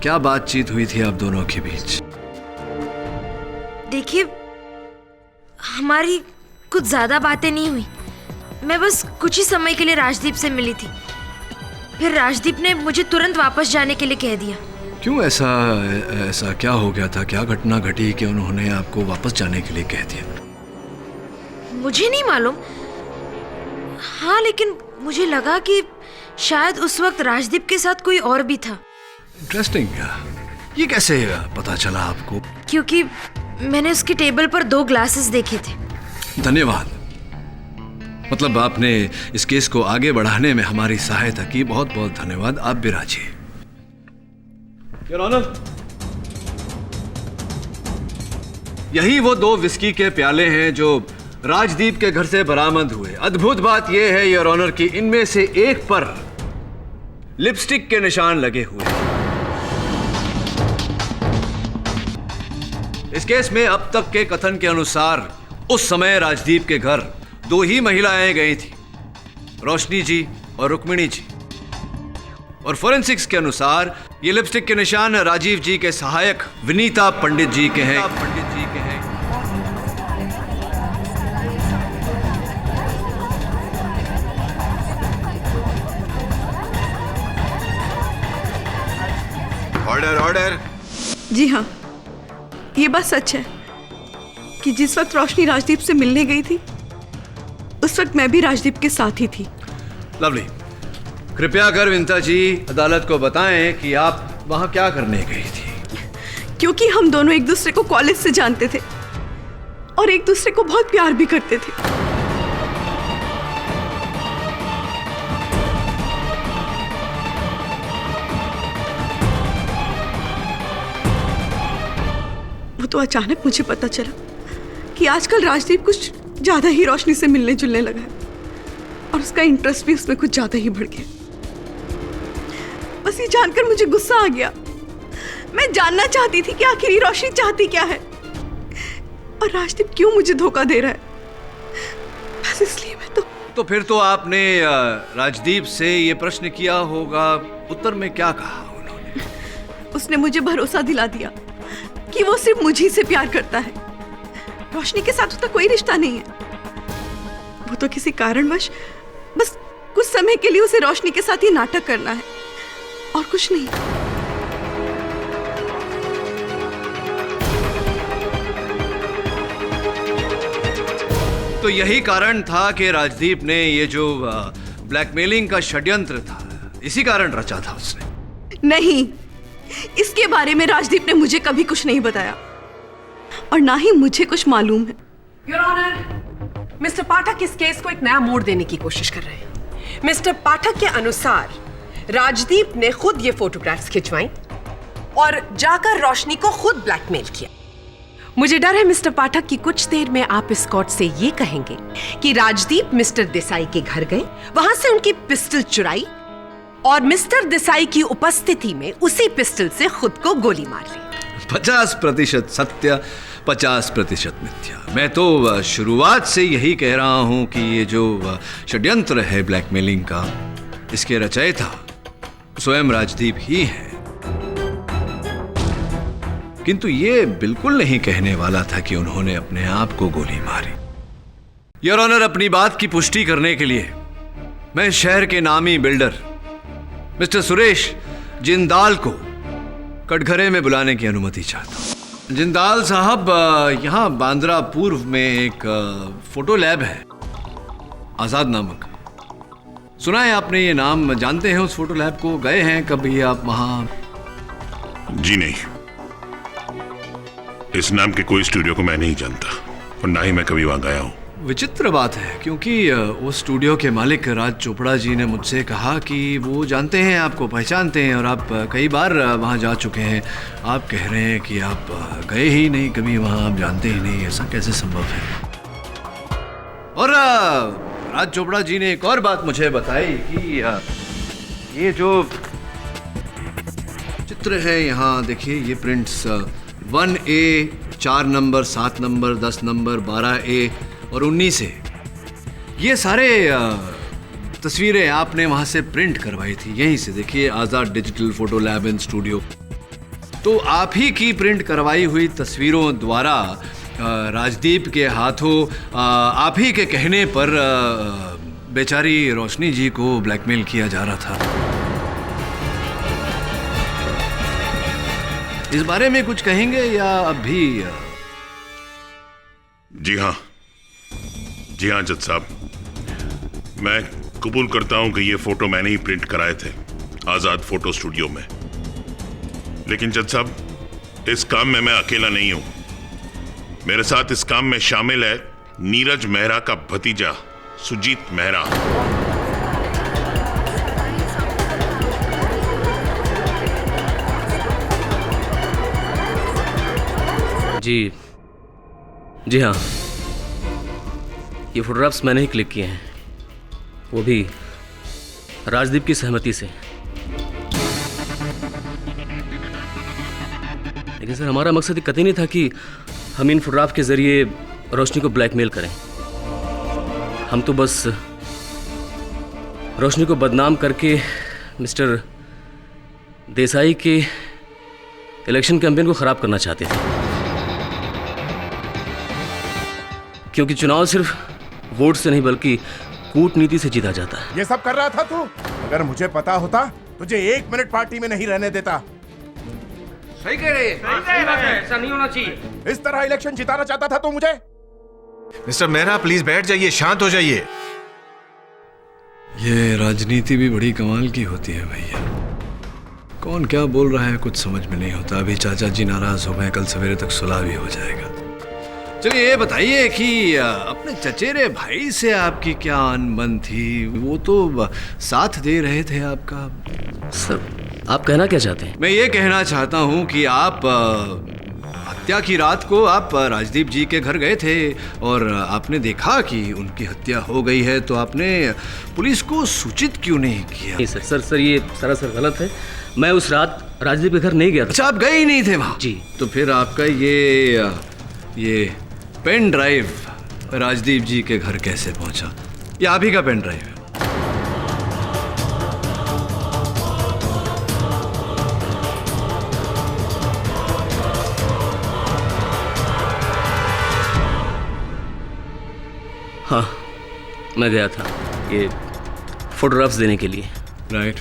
क्या बातचीत हुई थी आप दोनों के बीच? देखिए, हमारी कुछ ज्यादा बातें नहीं हुई। मैं बस कुछ ही समय के लिए राजदीप से मिली थी। फिर राजदीप ने मुझे तुरंत वापस जाने के लिए कह दिया। क्यों? ऐसा क्या हो गया था? क्या घटना घटी कि उन्होंने आपको वापस जाने के लिए कह दिया? मुझे नहीं मालूम। हाँ, लेकिन मुझे लगा कि शायद उस वक्त राजदीप के साथ कोई और भी था। इंटरेस्टिंग। ये कैसे पता चला आपको? क्योंकि मैंने उसके टेबल पर 2 ग्लासेस देखे थे। धन्यवाद। मतलब आपने इस केस को आगे बढ़ाने में हमारी सहायता की। बहुत बहुत धन्यवाद। आप भी राजी। योर ऑनर, यही वो 2 विस्की के प्याले हैं जो राजदीप के घर से बरामद हुए। अद्भुत बात यह है योर ऑनर कि इनमें से एक पर लिपस्टिक के निशान लगे हुए हैं। इस केस में अब तक के कथन के अनुसार उस समय राजदीप के घर दो ही महिलाएं गई थी, रोशनी जी और रुक्मिणी जी। और फोरेंसिक्स के अनुसार ये लिपस्टिक के निशान राजीव जी के सहायक विनीता पंडित जी के हैं। Order order. जी हाँ, ये बात सच है कि जिस वक्त रोशनी राजदीप से मिलने गई थी उस वक्त मैं भी राजदीप के साथ ही थी। लवली, कृपया कर विनीता जी अदालत को बताएं कि आप वहां क्या करने गई थी। क्योंकि हम दोनों एक दूसरे को कॉलेज से जानते थे और एक दूसरे को बहुत प्यार भी करते थे। वो तो अचानक मुझे पता चला कि आजकल राजदीप कुछ ज्यादा ही रोशनी से मिलने जुलने लगा है और उसका इंटरेस्ट भी उसमें कुछ ज्यादा ही बढ़ गया। बस ये जानकर मुझे गुस्सा आ गया। मैं जानना चाहती थी कि आखिर ये रोशनी चाहती क्या है और राजदीप क्यों मुझे धोखा दे रहा है। बस इसलिए मैं तो फिर तो आपने राजदीप से ये प्रश्न किया होगा, उत्तर में क्या कहा उन्होंने? उसने मुझे भरोसा दिला दिया कि वो सिर्फ मुझे से प्यार करता है, रोशनी के साथ उसका कोई रिश्ता नहीं है। वो तो किसी कारणवश बस कुछ समय के लिए उसे रोशनी के साथ ही नाटक करना है और कुछ नहीं। तो यही कारण था कि राजदीप ने ये जो ब्लैकमेलिंग का षड्यंत्र था, इसी कारण रचा था उसने। नहीं, इसके बारे में राजदीप ने मुझे कभी कुछ नहीं बताया और ना ही मुझे कुछ मालूम है। योर ऑनर, मिस्टर पाठक इस केस को एक नया मोड़ देने की कोशिश कर रहे हैं। मिस्टर पाठक के अनुसार राजदीप ने खुद ये फोटोग्राफ्स खिंचवाई और जाकर रोशनी को खुद ब्लैकमेल किया। मुझे डर है मिस्टर पाठक कि कुछ देर में आप इस कोर्ट से ये कहेंगे कि राजदीप मिस्टर देसाई के घर गए, वहां से उनकी पिस्टल चुराई और मिस्टर देसाई की उपस्थिति में उसी पिस्टल से खुद को गोली मार ली। 50% सत्य, 50% मिथ्या। मैं तो शुरुआत से यही कह रहा हूं कि ये जो षड्यंत्र है ब्लैकमेलिंग का, इसके रचयिता स्वयं राजदीप ही है। किंतु ये बिल्कुल नहीं कहने वाला था कि उन्होंने अपने आप को गोली मारी। योर ऑनर, अपनी बात की पुष्टि करने के लिए मैं शहर के नामी बिल्डर मिस्टर सुरेश जिंदाल को कटघरे में बुलाने की अनुमति चाहता हूं। जिंदाल साहब, यहाँ बांद्रा पूर्व में एक फोटो लैब है, आजाद नामक। सुना है आपने ये नाम? जानते हैं उस फोटो लैब को? गए हैं कभी आप वहां? जी नहीं, इस नाम के कोई स्टूडियो को मैं नहीं जानता और ना ही मैं कभी वहां गया हूं। विचित्र बात है, क्योंकि उस स्टूडियो के मालिक राज चोपड़ा जी ने मुझसे कहा कि वो जानते हैं, आपको पहचानते हैं और आप कई बार वहाँ जा चुके हैं। आप कह रहे हैं कि आप गए ही नहीं कभी वहाँ, आप जानते ही नहीं, ऐसा कैसे संभव है? और राज चोपड़ा जी ने एक और बात मुझे बताई कि ये जो चित्र है यहाँ देखिए, ये prints 1A, 4 number, 7 number, 10 number, 12A और 19A, ये सारे तस्वीरें आपने वहां से प्रिंट करवाई थी, यहीं से। देखिए, Azad digital photo lab and studio. तो आप ही की प्रिंट करवाई हुई तस्वीरों द्वारा राजदीप के हाथों आप ही के कहने पर बेचारी रोशनी जी को ब्लैकमेल किया जा रहा था। इस बारे में कुछ कहेंगे या अब भी? जी हाँ जज साहब, मैं कबूल करता हूं कि ये फोटो मैंने ही प्रिंट कराए थे आजाद फोटो स्टूडियो में। लेकिन जज साहब, इस काम में मैं अकेला नहीं हूं। मेरे साथ इस काम में शामिल है नीरज मेहरा का भतीजा सुजीत मेहरा। जी हाँ, ये फोटोग्राफ्स मैंने ही क्लिक किए हैं, वो भी राजदीप की सहमति से। लेकिन सर, हमारा मकसद कतई नहीं था कि हम इन फोटोग्राफ के जरिए रोशनी को ब्लैकमेल करें। हम तो बस रोशनी को बदनाम करके मिस्टर देसाई के इलेक्शन कैंपेन को खराब करना चाहते थे, क्योंकि चुनाव सिर्फ वोट से नहीं बल्कि कूटनीति से जीता जाता है। ये सब कर रहा था तू? अगर मुझे पता होता तुझे 1 मिनट पार्टी में नहीं रहने देता। सही कह रहे हैं। ऐसा नहीं होना चाहिए। इस तरह इलेक्शन जिताना चाहता था तू मुझे? मिस्टर मेहरा प्लीज बैठ जाइए, शांत हो जाइए। ये राजनीति भी बड़ी कमाल की होती है भैया। कौन क्या बोल रहा है कुछ समझ में नहीं होता। अभी चाचा जी नाराज हो गए, कल सवेरे तक सुलह भी हो जाएगा। चलिए ये बताइए कि अपने चचेरे भाई से आपकी क्या अनबन थी? वो तो साथ दे रहे थे आपका। सर आप कहना क्या चाहते हैं? मैं ये कहना चाहता हूँ कि आप हत्या की रात को आप राजदीप जी के घर गए थे और आपने देखा कि उनकी हत्या हो गई है, तो आपने पुलिस को सूचित क्यों नहीं किया? नहीं सर ये सरासर गलत है। मैं उस रात राजदीप के घर नहीं गया था। अच्छा, आप गए ही नहीं थे वहाँ? जी। तो फिर आपका ये पेन ड्राइव राजदीप जी के घर कैसे पहुंचा? ये आप ही का पेन ड्राइव है? हाँ, मैं गया था ये फोटोग्राफ्स देने के लिए। राइट।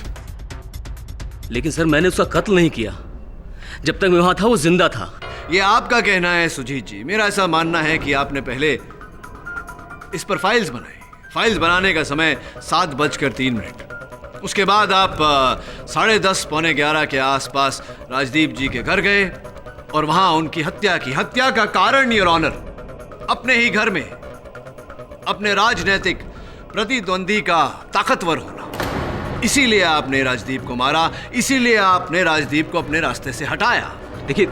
लेकिन सर मैंने उसका कत्ल नहीं किया। जब तक मैं वहां था वो जिंदा था। ये आपका कहना है सुजीत जी। मेरा ऐसा मानना है कि आपने पहले इस पर फाइल्स बनाई। फाइल्स बनाने का समय 7:03। उसके बाद आप 10:30 पौने 11 के आसपास राजदीप जी के घर गए और वहां उनकी हत्या की। हत्या का कारण योर ऑनर अपने ही घर में अपने राजनीतिक प्रतिद्वंदी का ताकतवर होना। इसीलिए आपने राजदीप को मारा, इसीलिए आपने राजदीप को अपने रास्ते से हटाया। देखिए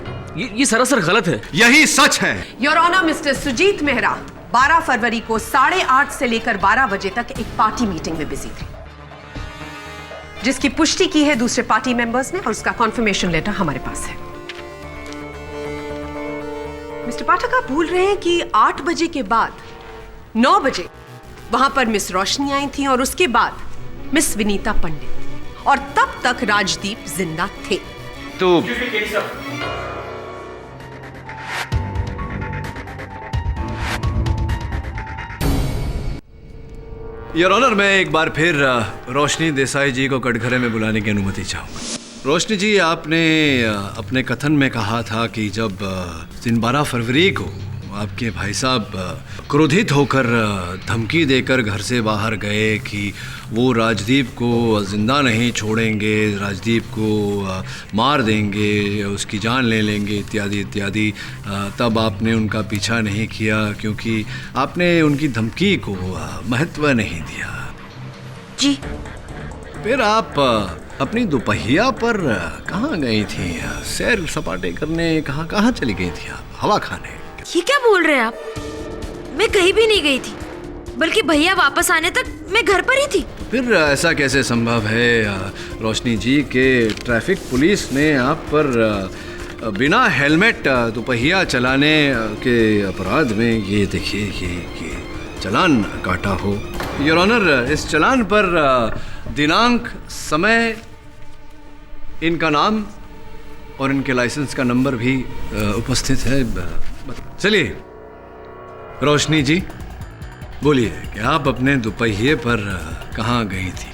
ये सरासर गलत है। यही सच है। Your honour, mister Sujeet Mehra 12 फरवरी को 8:30 से लेकर 12 बजे तक एक पार्टी मीटिंग में बिजी थे, जिसकी पुष्टि की है दूसरे पार्टी मेंबर्स ने और उसका कॉन्फर्मेशन लेटर हमारे पास है। मिस्टर पाठक, आप भूल रहे हैं कि 8 बजे के बाद 9 बजे वहां पर मिस रोशनी आई थी और उसके बाद मिस विनीता पंडित, और तब तक राजदीप जिंदा थे। तो योर ऑनर, मैं एक बार फिर रोशनी देसाई जी को कटघरे में बुलाने की अनुमति चाहूंगा। रोशनी जी, आपने अपने कथन में कहा था कि जब दिन 12 फरवरी को आपके भाई साहब क्रोधित होकर धमकी देकर घर से बाहर गए कि वो राजदीप को जिंदा नहीं छोड़ेंगे, राजदीप को मार देंगे, उसकी जान ले लेंगे इत्यादि इत्यादि, तब आपने उनका पीछा नहीं किया क्योंकि आपने उनकी धमकी को महत्व नहीं दिया। जी। फिर आप अपनी दोपहिया पर कहाँ गई थी? सैर सपाटे करने कहाँ चली गई थी आप? हवा खाने? ये क्या बोल रहे हैं आप? मैं कहीं भी नहीं गई थी, बल्कि भैया वापस आने तक मैं घर पर ही थी। फिर ऐसा कैसे संभव है रोशनी जी के ट्रैफिक पुलिस ने आप पर बिना हेलमेट दोपहिया चलाने के अपराध में ये देखिए ये चालान काटा हो? योर ऑनर, इस चालान पर दिनांक, समय, इनका नाम और इनके लाइसेंस का नंबर भी उपस्थित है। चलिए रोशनी जी, बोलिए कि आप अपने दोपहिए पर कहाँ गई थी?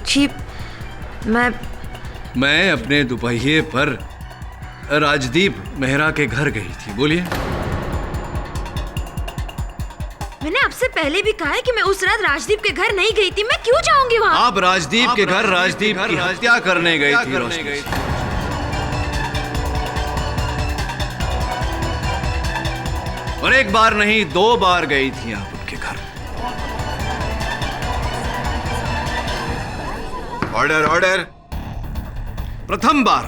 जी, मैं अपने दोपहिए पर राजदीप मेहरा के घर गई थी। बोलिए। मैंने आपसे पहले भी कहा है कि मैं उस रात राजदीप के घर नहीं गई थी। मैं क्यों जाऊंगी वहाँ? आप राजदीप के घर राजदीप की हत्या करने गई थी रोशनी। और एक बार नहीं 2 बार गई थी आप उनके घर। Order order. प्रथम बार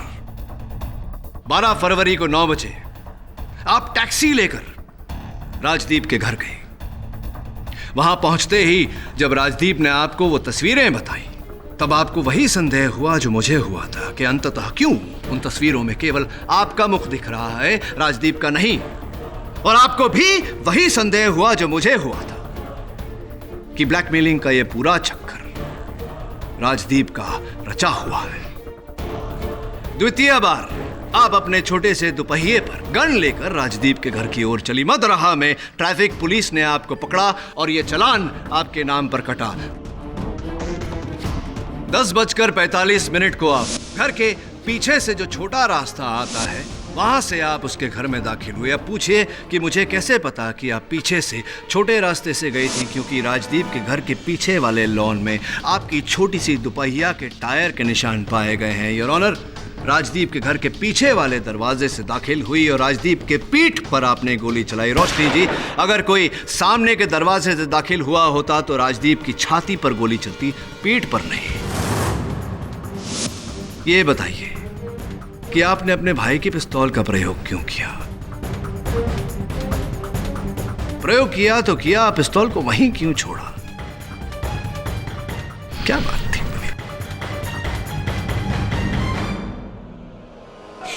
12 फरवरी को 9 बजे आप टैक्सी लेकर राजदीप के घर गए। वहां पहुंचते ही जब राजदीप ने आपको वो तस्वीरें बताई, तब आपको वही संदेह हुआ जो मुझे हुआ था कि अंततः क्यों उन तस्वीरों में केवल आपका मुख दिख रहा है, राजदीप का नहीं। और आपको भी वही संदेह हुआ जो मुझे हुआ था कि ब्लैकमेलिंग का यह पूरा चक्कर राजदीप का रचा हुआ है। द्वितीय बार आप अपने छोटे से दुपहिए पर गन लेकर राजदीप के घर की ओर चली। मदरहा में ट्रैफिक पुलिस ने आपको पकड़ा और यह चालान आपके नाम पर कटा। 10:45 को आप घर के पीछे से जो छोटा रास्ता आता है वहां से आप उसके घर में दाखिल हुए। अब पूछिए कि मुझे कैसे पता कि आप पीछे से छोटे रास्ते से गई थी, क्योंकि राजदीप के घर के पीछे वाले लॉन में आपकी छोटी सी दुपहिया के टायर के निशान पाए गए हैं। योर ऑनर, राजदीप के घर के पीछे वाले दरवाजे से दाखिल हुई और राजदीप के पीठ पर आपने गोली चलाई। रोशनी जी, अगर कोई सामने के दरवाजे से दाखिल हुआ होता तो राजदीप की छाती पर गोली चलती, पीठ पर नहीं। ये बताइए कि आपने अपने भाई की पिस्तौल का प्रयोग क्यों किया? प्रयोग किया तो किया, पिस्तौल को वहीं क्यों छोड़ा? क्या बात थी?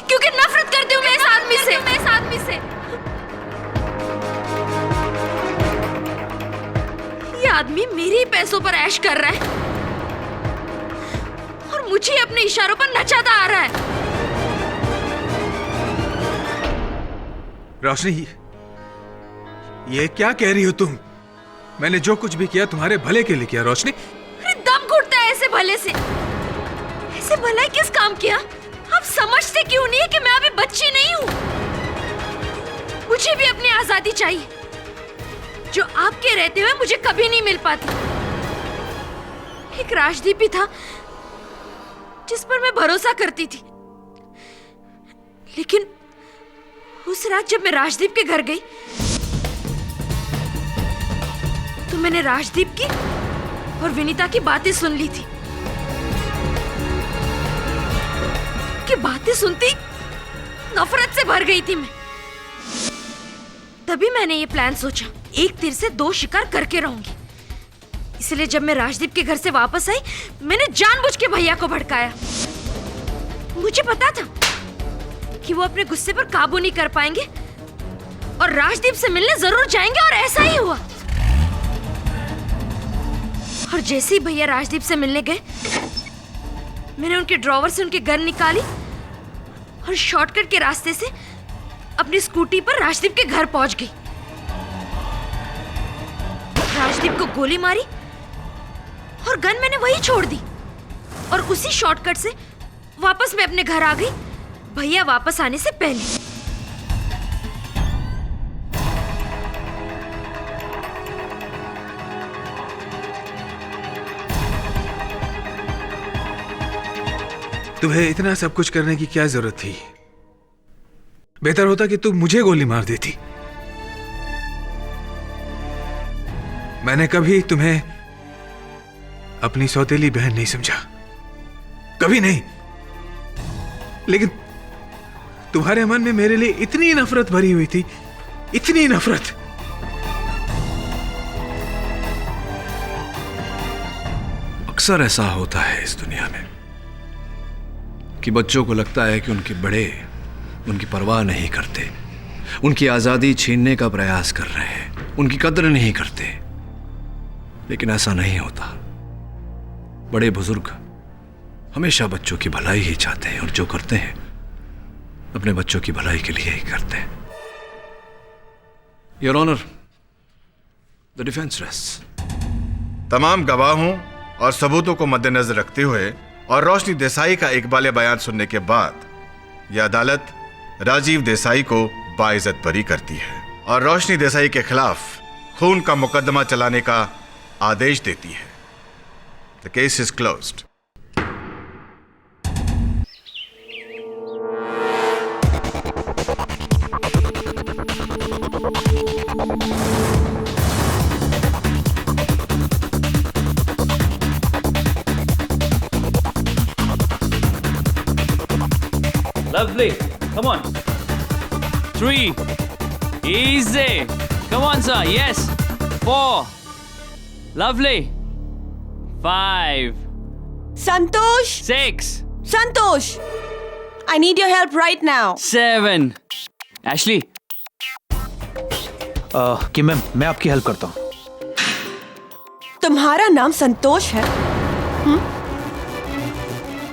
क्योंकि नफरत करती हूँ मैं इस आदमी से। ये आदमी मेरे ही पैसों पर ऐश कर रहा है और मुझे अपने इशारों पर नचाता आ रहा है। रोशनी, ये क्या कह रही हो तुम? मैंने जो कुछ भी किया तुम्हारे भले के लिए किया रोशनी। अरे दम घुटता है ऐसे भले से। ऐसे भला किस काम किया? आप समझते क्यों नहीं है कि मैं अभी बच्ची नहीं हूँ? मुझे भी अपनी आजादी चाहिए, जो आपके रहते हुए मुझे कभी नहीं मिल पाती। एक राजदीप भी था जिस पर मैं भरोसा करती थी, लेकिन उस रात जब मैं राजदीप के घर गई तो मैंने राजदीप की और विनीता की बातें सुन ली थी। कि बातें सुनती नफरत से भर गई थी मैं। तभी मैंने ये प्लान सोचा, एक तीर से दो शिकार करके रहूंगी। इसलिए जब मैं राजदीप के घर से वापस आई, मैंने जानबूझ के भैया को भड़काया। मुझे पता था कि वो अपने गुस्से पर काबू नहीं कर पाएंगे और राजदीप से मिलने जरूर जाएंगे, और ऐसा ही हुआ। और जैसे ही भैया राजदीप से मिलने गए, मैंने उनके ड्रॉवर से उनके गन निकाली और शॉर्टकट के रास्ते से अपनी स्कूटी पर राजदीप के घर पहुंच गई। राजदीप को गोली मारी और गन मैंने वहीं छोड़ दी और उसी शॉर्टकट से वापस मैं अपने घर आ गई, भैया वापस आने से पहले। तुम्हें इतना सब कुछ करने की क्या जरूरत थी? बेहतर होता कि तुम मुझे गोली मार देती। मैंने कभी तुम्हें अपनी सौतेली बहन नहीं समझा, कभी नहीं। लेकिन तुम्हारे मन में मेरे लिए इतनी नफरत भरी हुई थी, इतनी नफरत। अक्सर ऐसा होता है इस दुनिया में कि बच्चों को लगता है कि उनके बड़े उनकी परवाह नहीं करते, उनकी आजादी छीनने का प्रयास कर रहे हैं, उनकी कद्र नहीं करते। लेकिन ऐसा नहीं होता। बड़े बुजुर्ग हमेशा बच्चों की भलाई ही चाहते हैं और जो करते हैं अपने बच्चों की भलाई के लिए ही करते हैं। Your honour, the defence rest. तमाम गवाहों और सबूतों को मद्देनजर रखते हुए और रोशनी देसाई का इकबाल बयान सुनने के बाद यह अदालत राजीव देसाई को बाइज्जत बरी करती है और रोशनी देसाई के खिलाफ खून का मुकदमा चलाने का आदेश देती है। The case is closed. Lovely. Come on. 3. Easy. Come on, sir. Yes. 4. Lovely. 5. Santosh! 6. Santosh! I need your help right now. 7. Ashley. कि मैम, मैं आपकी हेल्प करता हूँ। तुम्हारा नाम संतोष है?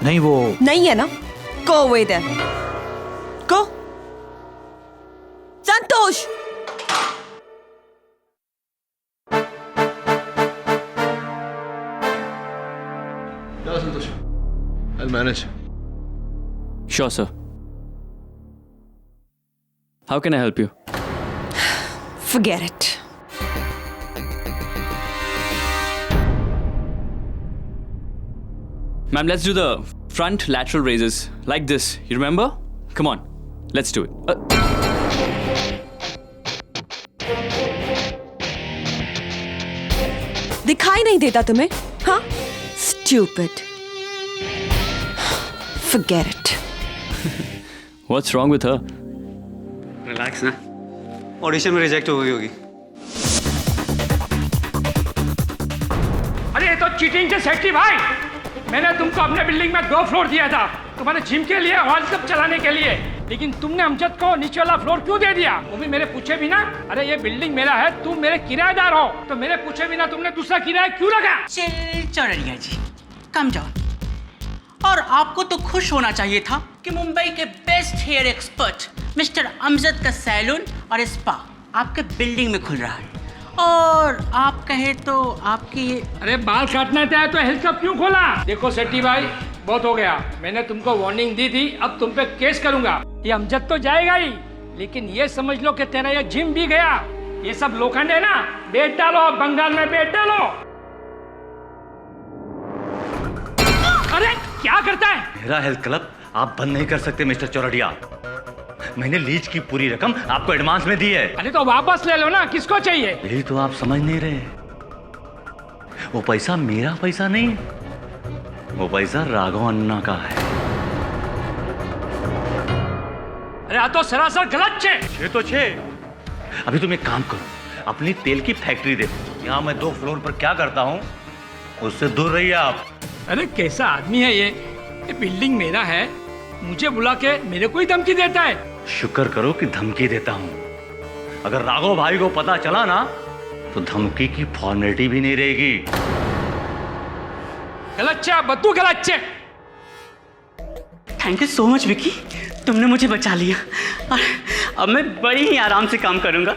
नहीं, वो नहीं है ना? Go away then. Go. Santosh! No, Santosh. I'll manage. Sure, sir. How can I help you? Forget it. Ma'am, let's do the front lateral raises like this. You remember? Come on, let's do it. दिखाई नहीं देता तुम्हें? हाँ? Stupid. Forget it. What's wrong with her? Relax ना, audition में reject हो गई होगी। अरे ये तो चीटिंग से सेठी भाई। मैंने तुमको अपने बिल्डिंग में 2 फ्लोर दिया था तुम्हारे जिम के लिए, हॉल सब चलाने के लिए, लेकिन तुमने अमजद को नीचे वाला फ्लोर क्यों दे दिया? वो भी मेरे पूछे बिना। अरे ये बिल्डिंग मेरा है, तुम मेरे किराएदार हो, तो मेरे पूछे बिना तुमने दूसरा किराया क्यों लगा? चिल चौरड़िया जी, कम डाउन। और आपको तो खुश होना चाहिए था कि मुंबई के best hair expert mister Amjad का सैलून और स्पा आपके बिल्डिंग में खुल रहा है, और आप कहे तो आपकी। अरे बाल काटना था तो हेल्थ क्लब क्यों खोला? देखो सेठी भाई, बहुत हो गया। मैंने तुमको वार्निंग दी थी, अब तुम पे केस करूंगा। ये अमजद तो जाएगा ही, लेकिन ये समझ लो कि तेरा ये जिम भी गया। ये सब लोखंड है ना, बेच डालो, बंगाल में बेच डालो। अरे क्या करता है? मेरा हेल्थ क्लब आप बंद नहीं कर सकते मिस्टर चौरड़िया। मैंने लीज की पूरी रकम आपको एडवांस में दी है। अरे तो वापस ले लो ना, किसको चाहिए? यही तो आप समझ नहीं रहे। वो पैसा मेरा पैसा नहीं, वो पैसा राघव अन्ना का है। अरे तो सरासर गलत छे। छे तो छे। अभी तुम एक काम करो, अपनी तेल की फैक्ट्री देखो। यहाँ मैं 2 फ्लोर पर क्या करता हूँ, उससे दूर रहिए आप। अरे कैसा आदमी है ये बिल्डिंग मेरा है, मुझे बुला के मेरे को ही धमकी देता है। शुक्र करो कि धमकी देता हूँ। अगर राघव भाई को पता चला ना, तो धमकी की फॉर्मेलिटी भी नहीं रहेगी। गलत छे, बद्दू गलत छे। Thank you so much Vicky, तुमने मुझे बचा लिया, और अब मैं बड़ी ही आराम से काम करूंगा।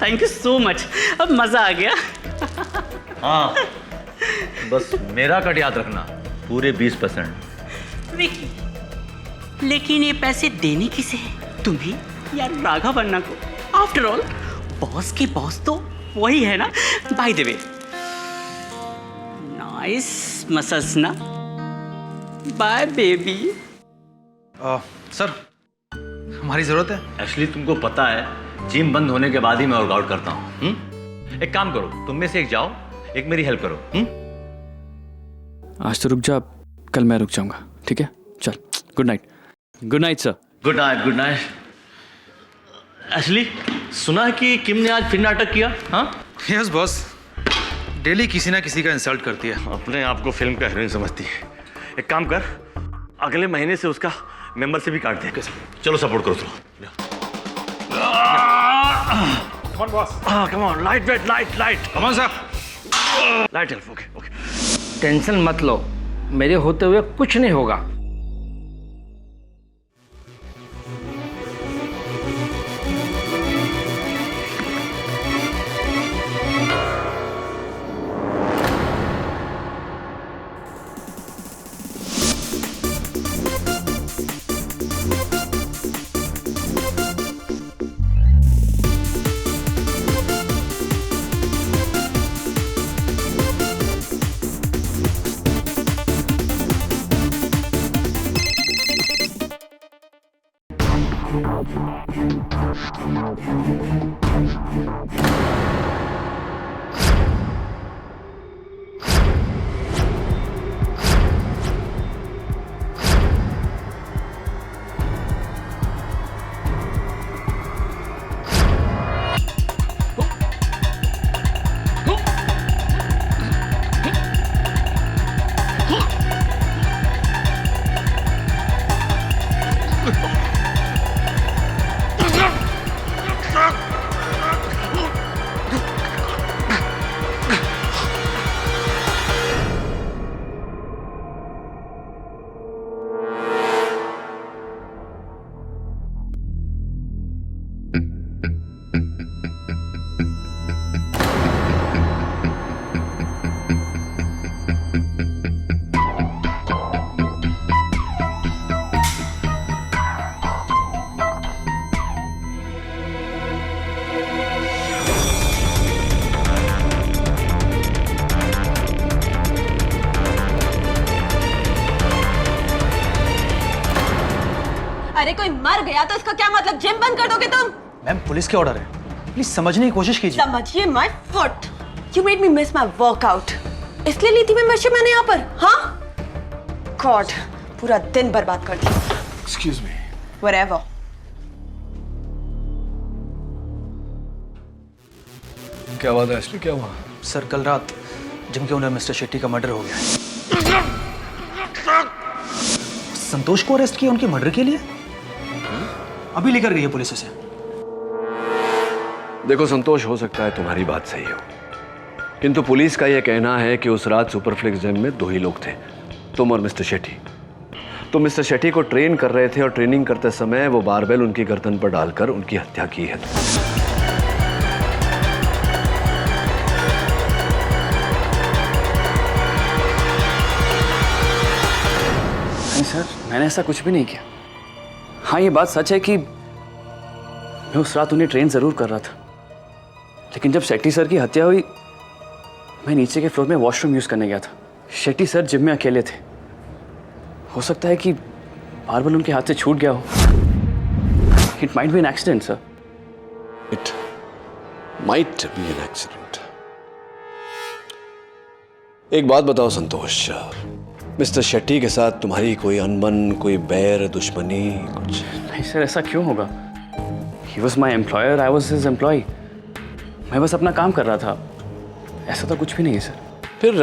थैंक यू सो मच, अब मजा आ गया। हाँ, बस मेरा कट याद रखना, पूरे 20%। विकी, लेकिन ये पैसे देने किसे हैं? तुम्हें या राघव अन्ना को? आफ्टर ऑल बॉस के बॉस तो वही है ना। By the way, nice massage ना। Bye baby. सर, हमारी जरूरत है। एक्चुअली तुमको पता है, जिम बंद होने के बाद ही मैं वर्कआउट करता हूँ। एक काम करो, तुम में से एक जाओ, एक मेरी हेल्प करो। आज तो रुक जा, कल मैं रुक जाऊंगा, ठीक है? चल, good night. Good night sir. Good night, good night. Actually सुना है कि किम ने आज फिर नाटक किया। हाँ यस बॉस, डेली किसी ना किसी का इंसल्ट करती है। अपने आप को फिल्म का हीरोइन समझती है। एक काम कर, अगले महीने से उसका मेंबरशिप भी काट दे। चलो सपोर्ट करो। Come on, boss. Come on, light weight, light. Come on, sir. Light help, okay. Tension मत लो, मेरे होते हुए कुछ नहीं होगा। अरे कोई मर गया तो इसका क्या मतलब? जिम बंद कर दोगे तुम? मैम पुलिस के ऑर्डर है, प्लीज समझने की कोशिश कीजिए। समझिए my foot, you made me miss my workout. इसलिए ली थी मेंबरशिप मैंने यहाँ पर। हाँ गॉड, पूरा दिन बर्बाद कर दिया। Excuse me. व्हाटएवर। क्या बात है असली, क्या हुआ? सर कल रात जिम के ओनर मिस्टर शेट्टी का मर्डर हो गया है। संतोष को अरेस्ट किया उनके मर्डर के लिए? अभी लेकर गई है पुलिस उसे। देखो संतोष, हो सकता है तुम्हारी बात सही हो, किंतु पुलिस का यह कहना है कि उस रात सुपरफ्लिक्स जिम में 2 ही लोग थे, तुम और मिस्टर शेट्टी। तुम मिस्टर शेट्टी को ट्रेन कर रहे थे और ट्रेनिंग करते समय वो बारबेल उनकी गर्दन पर डालकर उनकी हत्या की है। नहीं सर, मैंने ऐसा कुछ भी नहीं किया। हाँ, ये बात सच है कि मैं उस रात उन्हें ट्रेन जरूर कर रहा था, लेकिन जब शेट्टी सर की हत्या हुई मैं नीचे के फ्लोर में वॉशरूम यूज करने गया था। शेट्टी सर जिम में अकेले थे। हो सकता है कि बारबेल उनके हाथ से छूट गया हो। It might be an accident sir. It might be an accident. एक बात बताओ संतोष, मिस्टर शेट्टी के साथ तुम्हारी कोई अनबन, कोई बैर, दुश्मनी कुछ? नहीं सर, ऐसा क्यों होगा? He was my employer, I was his employ. मैं बस अपना काम कर रहा था, ऐसा तो कुछ भी नहीं है सर। फिर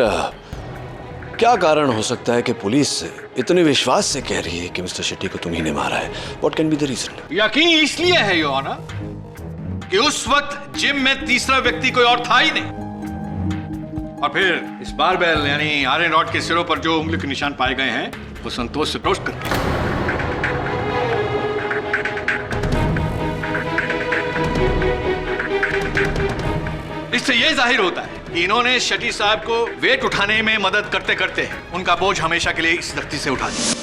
क्या कारण हो सकता है कि पुलिस इतने विश्वास से कह रही है कि मिस्टर शेट्टी को तुम्ही ने मारा है? What can be the reason? यकीन इसलिए है योर ऑनर कि उस वक्त जिम में तीसरा व्यक्ति कोई और था ही नहीं, और फिर इस बारबेल यानी आयरन रॉड के सिरों पर जो उंगली के निशान पाए गए हैं वो संतोष से अप्रोच करते हैं। इससे यह जाहिर होता है कि इन्होंने शेट्टी साहब को वेट उठाने में मदद करते करते उनका बोझ हमेशा के लिए इस धरती से उठा दिया।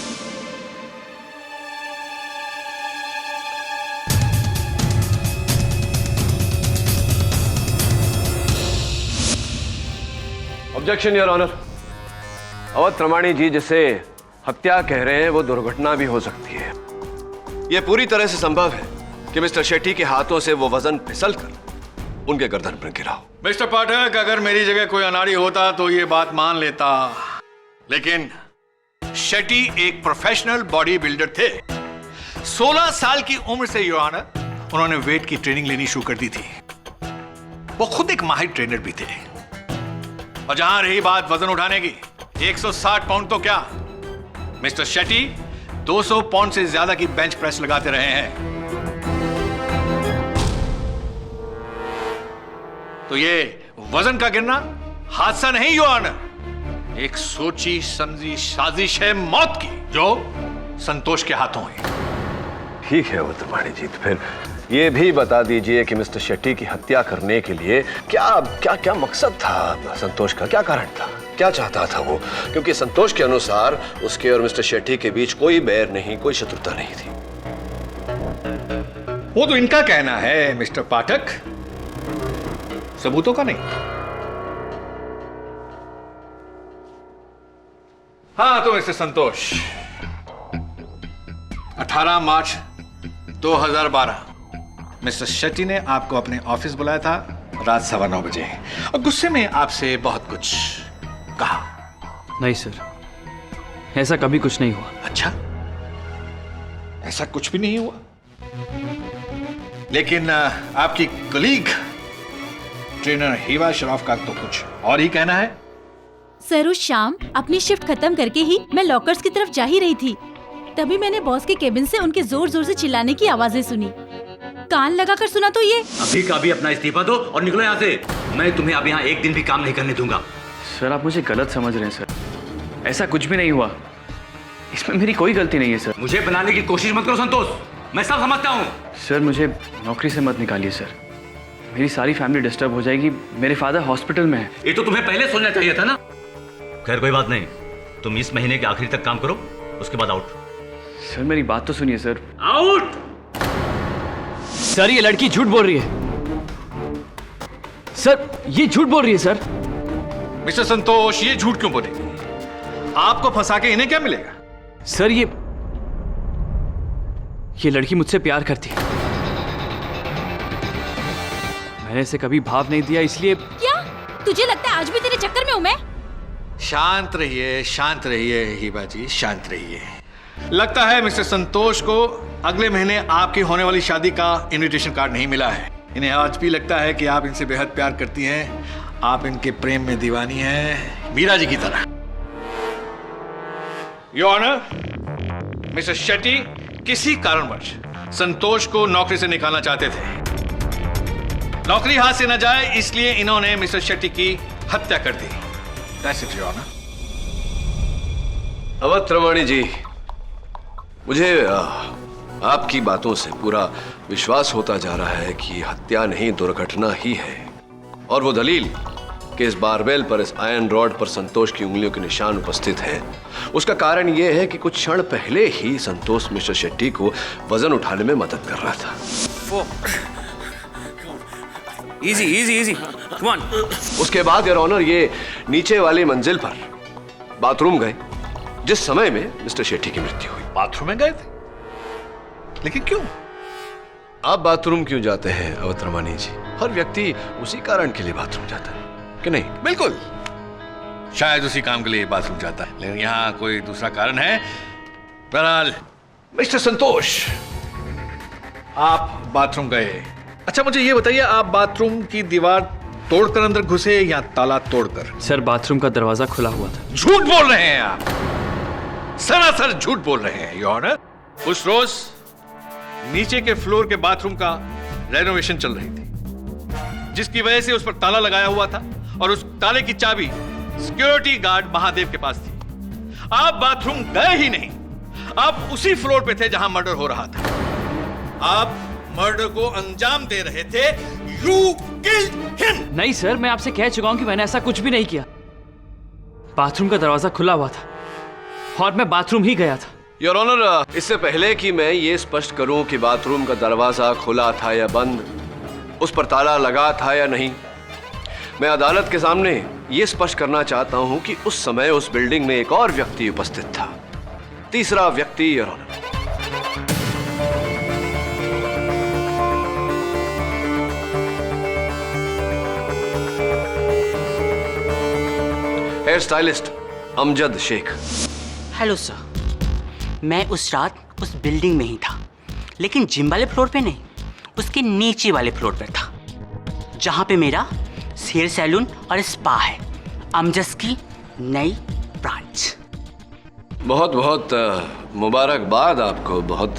Objection your honour. Awadh Pramani ji जिसे हत्या कह रहे हैं वो दुर्घटना भी हो सकती है। यह पूरी तरह से संभव है कि मिस्टर शेट्टी के हाथों से वो वजन फिसलकर उनके गर्दन पर गिरा हो। मिस्टर पाठक, अगर मेरी जगह कोई अनाड़ी होता तो ये बात मान लेता, लेकिन शेट्टी एक प्रोफेशनल बॉडी बिल्डर थे। 16 साल की उम्र से योर ऑनर उन्होंने वेट की ट्रेनिंग लेनी शुरू कर दी थी। वो खुद एक माहिर ट्रेनर भी थे। और जहां रही बात वजन उठाने की, 160 पाउंड तो क्या, मिस्टर शेट्टी 200 पाउंड से ज्यादा की बेंच प्रेस लगाते रहे हैं। तो ये वजन का गिरना हादसा नहीं योर ऑनर, एक सोची समझी साजिश है मौत की जो संतोष के हाथों है। ठीक है वो तुम्हारी जीत। फिर ये भी बता दीजिए कि मिस्टर शेट्टी की हत्या करने के लिए क्या क्या क्या मकसद था संतोष का? क्या कारण था? क्या चाहता था वो? क्योंकि संतोष के अनुसार उसके और मिस्टर शेट्टी के बीच कोई बैर नहीं, कोई शत्रुता नहीं थी। वो तो इनका कहना है मिस्टर पाठक, सबूतों का नहीं। हाँ तो मिस्टर संतोष, 18 मार्च 2012 मिस्टर शेट्टी ने आपको अपने ऑफिस बुलाया था रात 9:15 बजे, और गुस्से में आपसे बहुत कुछ कहा। नहीं सर, ऐसा कभी कुछ नहीं हुआ। अच्छा, ऐसा कुछ भी नहीं हुआ? लेकिन आपकी कलीग ट्रेनर हिवा शराफ का तो कुछ और ही कहना है। सर उस शाम अपनी शिफ्ट खत्म करके ही मैं लॉकर्स की तरफ जा ही रही थी, तभी मैंने बॉस के केबिन से उनके जोर जोर से चिल्लाने की आवाजें सुनी। कान लगाकर सुना तो ये अभी का अभी अपना इस्तीफा दो और निकलो यहाँ से। मैं तुम्हें अब यहाँ एक दिन भी काम नहीं करने दूंगा। सर आप मुझे गलत समझ रहे हैं सर, ऐसा कुछ भी नहीं हुआ, इसमें मेरी कोई गलती नहीं है सर। मुझे बनाने की कोशिश मत करो संतोष, मैं सब समझता हूँ। सर मुझे नौकरी से मत निकालिए सर, मेरी सारी फैमिली डिस्टर्ब हो जाएगी। मेरे फादर हॉस्पिटल में है। ये तो तुम्हें पहले सोचना चाहिए था ना। खैर कोई बात नहीं, तुम इस महीने के आखिरी तक काम करो, उसके बाद आउट। सर मेरी बात तो सुनिए सर। आउट। सर ये लड़की झूठ बोल रही है। सर ये झूठ बोल रही है सर। मिस्टर संतोष, ये झूठ क्यों बोलेगी? आपको फंसा के इन्हें क्या मिलेगा? सर ये लड़की मुझसे प्यार करती है। मैंने इसे कभी भाव नहीं दिया, इसलिए। क्या तुझे लगता है आज भी तेरे चक्कर में हूं मैं? शांत रहिए हिबा जी, शांत रहिए। लगता है मिस्टर संतोष को अगले महीने आपकी होने वाली शादी का इनविटेशन कार्ड नहीं मिला है। इन्हें आज भी लगता है कि आप इनसे बेहद प्यार करती हैं, आप इनके प्रेम में दीवानी हैं, मीरा जी की तरह। योर ऑनर, मिस्टर शेट्टी किसी कारणवश संतोष को नौकरी से निकालना चाहते थे। नौकरी हाथ से न जाए इसलिए इन्होंने मिस्टर शेट्टी की हत्या कर दी। That's it, Your Honor. Awadh Ramani जी, मुझे आपकी बातों से पूरा विश्वास होता जा रहा है कि हत्या नहीं दुर्घटना ही है। और वो दलील कि इस बारबेल पर, इस आयरन रॉड पर संतोष की उंगलियों के निशान उपस्थित हैं, उसका कारण यह है कि कुछ क्षण पहले ही संतोष मिस्टर शेट्टी को वजन उठाने में मदद कर रहा था। Easy come on. उसके बाद योर ऑनर ये नीचे वाली मंजिल पर बाथरूम गए जिस समय में मिस्टर शेट्टी की मृत्यु हुई। बाथरूम में गए थे? लेकिन क्यों? आप बाथरूम क्यों जाते हैं अवध रमानी जी? हर व्यक्ति उसी कारण के लिए बाथरूम जाता है कि नहीं? बिल्कुल, शायद उसी काम के लिए बाथरूम जाता है, लेकिन यहाँ कोई दूसरा कारण है। बहरहाल मिस्टर संतोष, आप बाथरूम गए। अच्छा मुझे ये बताइए, आप बाथरूम की दीवार तोड़कर अंदर घुसे या ताला तोड़कर? सर, बाथरूम का दरवाजा खुला हुआ था। झूठ बोल रहे हैं आप, सरासर झूठ बोल रहे हैं योर ऑनर। उस रोज नीचे के फ्लोर के बाथरूम का रेनोवेशन चल रही थी, जिसकी वजह से उस पर ताला लगाया हुआ था और उस ताले की चाबी सिक्योरिटी गार्ड महादेव के पास थी। आप बाथरूम गए ही नहीं, आप उसी फ्लोर पे थे जहां मर्डर हो रहा था। आप मर्डर को अंजाम दे रहे थे। You killed him! नहीं सर, मैं आपसे कह चुका हूं कि मैंने ऐसा कुछ भी नहीं किया। बाथरूम का दरवाजा खुला हुआ था और मैं बाथरूम ही गया था। योर ऑनर, इससे पहले कि मैं ये स्पष्ट करूं कि बाथरूम का दरवाजा खुला था या बंद, उस पर ताला लगा था या नहीं, मैं अदालत के सामने ये स्पष्ट करना चाहता हूं कि उस समय उस बिल्डिंग में एक और व्यक्ति उपस्थित था। तीसरा व्यक्ति your honour. Hair stylist Amjad Shaikh. Hello sir, मैं उस रात उस बिल्डिंग में ही था, लेकिन जिम वाले फ्लोर पे नहीं, उसके नीचे वाले फ्लोर पे था, जहां पे मेरा हेयर सैलून और स्पा है, अमजद की नई ब्रांच। बहुत बहुत मुबारकबाद आपको, बहुत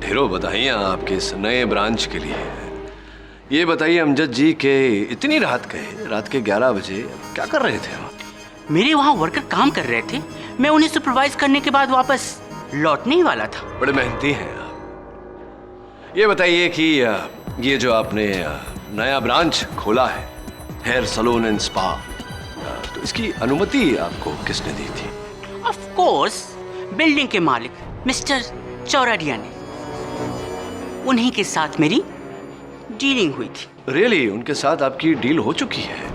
ढेरों बधाइयाँ आपके इस नए ब्रांच के लिए। ये बताइए अमजद जी के इतनी रात के 11 बजे क्या कर रहे थे? मेरे वहाँ वर्कर काम कर रहे थे, मैं उन्हें सुपरवाइज करने के बाद वापस लौटने ही वाला था। बड़े मेहनती हैं आप। ये बताइए कि ये जो आपने नया ब्रांच खोला है, हेयर सलून एंड स्पा, तो इसकी अनुमति आपको किसने दी थी? ऑफ कोर्स बिल्डिंग के मालिक मिस्टर चौराडिया ने। उन्हीं के साथ मेरी डीलिंग हुई थी। रियली? उनके साथ आपकी डील हो चुकी है?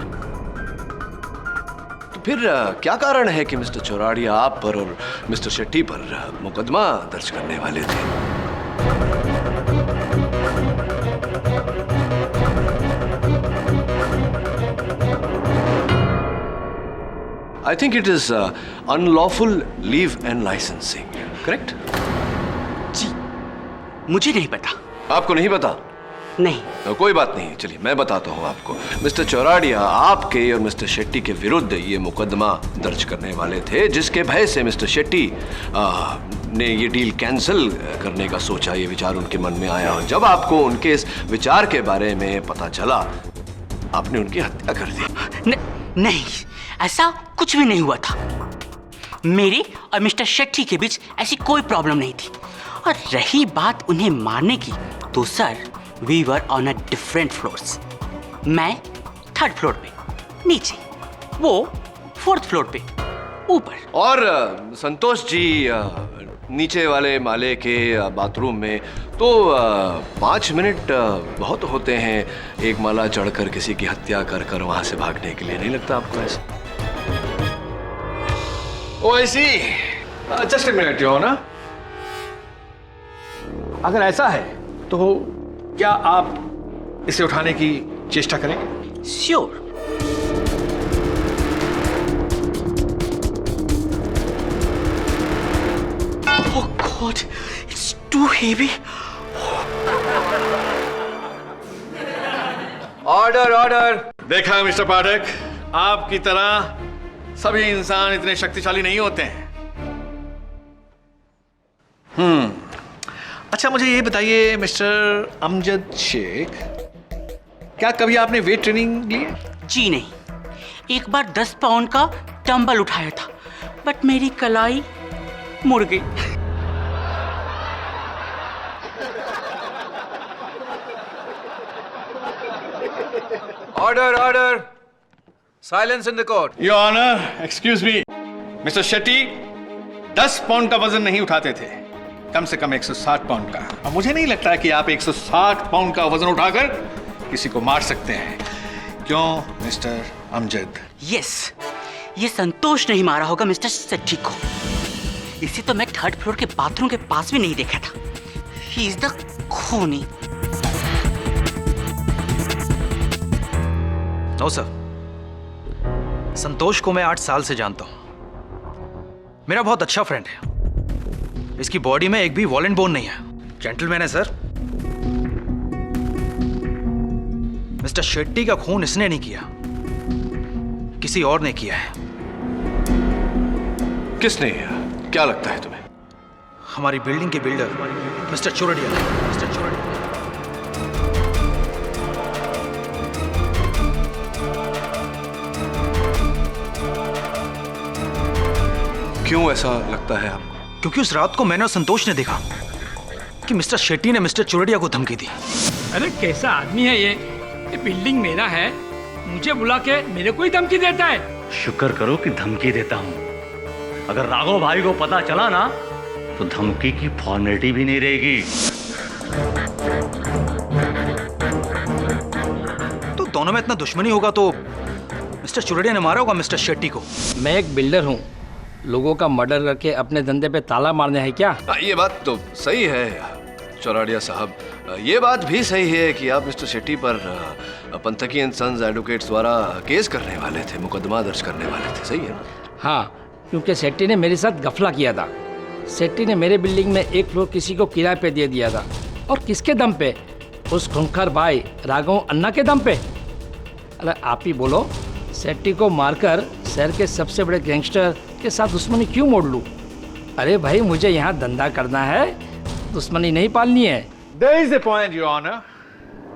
फिर क्या कारण है कि मिस्टर चौराडिया आप पर और मिस्टर शेट्टी पर मुकदमा दर्ज करने वाले थे? I think it is unlawful leave and licensing, correct? जी, मुझे नहीं पता। आपको नहीं पता? नहीं। कोई बात नहीं, चलिए मैं बताता हूँ आपको। मिस्टर चौराडिया आपके और मिस्टर शेट्टी के विरुद्ध ये मुकदमा दर्ज करने वाले थे, जिसके भय से मिस्टर शेट्टी ने ये डील कैंसिल करने का सोचा। ये विचार उनके मन में आया और जब आपको उनके इस विचार के बारे में पता चला, आपने उनकी हत्या कर दी। नहीं, ऐसा कुछ भी नहीं हुआ था। मेरे और मिस्टर शेट्टी के बीच ऐसी कोई प्रॉब्लम नहीं थी। और रही बात उन्हें मारने की, तो sir we were on a different floors. मैं 3rd फ्लोर पे नीचे, वो 4th फ्लोर पे ऊपर। और संतोष जी नीचे वाले माले के बाथरूम में। तो 5 मिनट बहुत होते हैं एक माला चढ़कर किसी की हत्या कर कर वहां से भागने के लिए, नहीं लगता आपको ऐसा? Oh I see, just a minute your honour. अगर ऐसा है तो क्या आप इसे उठाने की चेष्टा करेंगे? Sure. Oh God, it's too heavy. Order order. देखा मिस्टर पाठक, आपकी तरह सभी इंसान इतने शक्तिशाली नहीं होते हैं। अच्छा मुझे ये बताइए मिस्टर अमजद शेख, क्या कभी आपने वेट ट्रेनिंग ली है? जी नहीं, एक बार 10 पाउंड का डंबल उठाया था, बट मेरी कलाई मुड़ गई। Order order, silence in the court. Your honour, excuse me, mister Shetty 10 pound का वजन नहीं उठाते थे, कम से कम 160 पाउंड का। और मुझे नहीं लगता कि आप 160 पाउंड का वजन उठाकर किसी को मार सकते हैं, क्यों मिस्टर अमजद? यस, ये संतोष नहीं मारा होगा मिस्टर सेट्टी को। इसे तो मैं 3rd फ्लोर के बाथरूम के पास भी नहीं देखा था। ही इज द खूनी। नो सर, संतोष को मैं 8 साल से जानता हूं। मेरा बहुत अच्छा फ्रेंड है। इसकी बॉडी में एक भी वॉलेंट बोन नहीं है। जेंटलमैन है सर। मिस्टर शेट्टी का खून इसने नहीं किया, किसी और ने किया है। किसने? क्या लगता है तुम्हें? हमारी बिल्डिंग के builder mister Chordia. Mister Chordia. क्यों ऐसा लगता है आपको? क्योंकि उस रात को मैंने और संतोष ने देखा कि मिस्टर शेट्टी ने मिस्टर चोरडिया को धमकी दी। अरे कैसा आदमी है ये बिल्डिंग मेरा है, मुझे बुला के मेरे को ही धमकी देता है। शुक्र करो कि धमकी देता हूं। अगर राघव भाई को पता चला ना तो धमकी की फॉर्मेलिटी भी नहीं रहेगी। तो दोनों में इतना दुश्मनी होगा तो मिस्टर चोरडिया ने मारा होगा मिस्टर शेट्टी को। मैं एक बिल्डर हूँ, लोगों का मर्डर करके अपने धंधे पे ताला मारने है क्या? ये बात तो सही है चौराडिया साहब, ये बात भी सही है कि आप मिस्टर शेट्टी पर पंथकी एंड सन्स एडवोकेट्स द्वारा केस करने वाले थे, मुकदमा दर्ज करने वाले थे, सही है ना? हाँ, क्योंकि शेट्टी ने मेरे साथ गफला किया था। शेट्टी ने मेरे बिल्डिंग में 1 फ्लोर किसी को किराए पे दे दिया था। और किसके दम पे? उस खूंखार भाई राघव अन्ना के दम पे। अरे आप ही बोलो, शेट्टी को मारकर शहर के सबसे बड़े गैंगस्टर के साथ दुश्मनी क्यों मोड़ लूं? अरे भाई मुझे यहाँ धंधा करना है, दुश्मनी नहीं पालनी है। There is a point, Your Honor.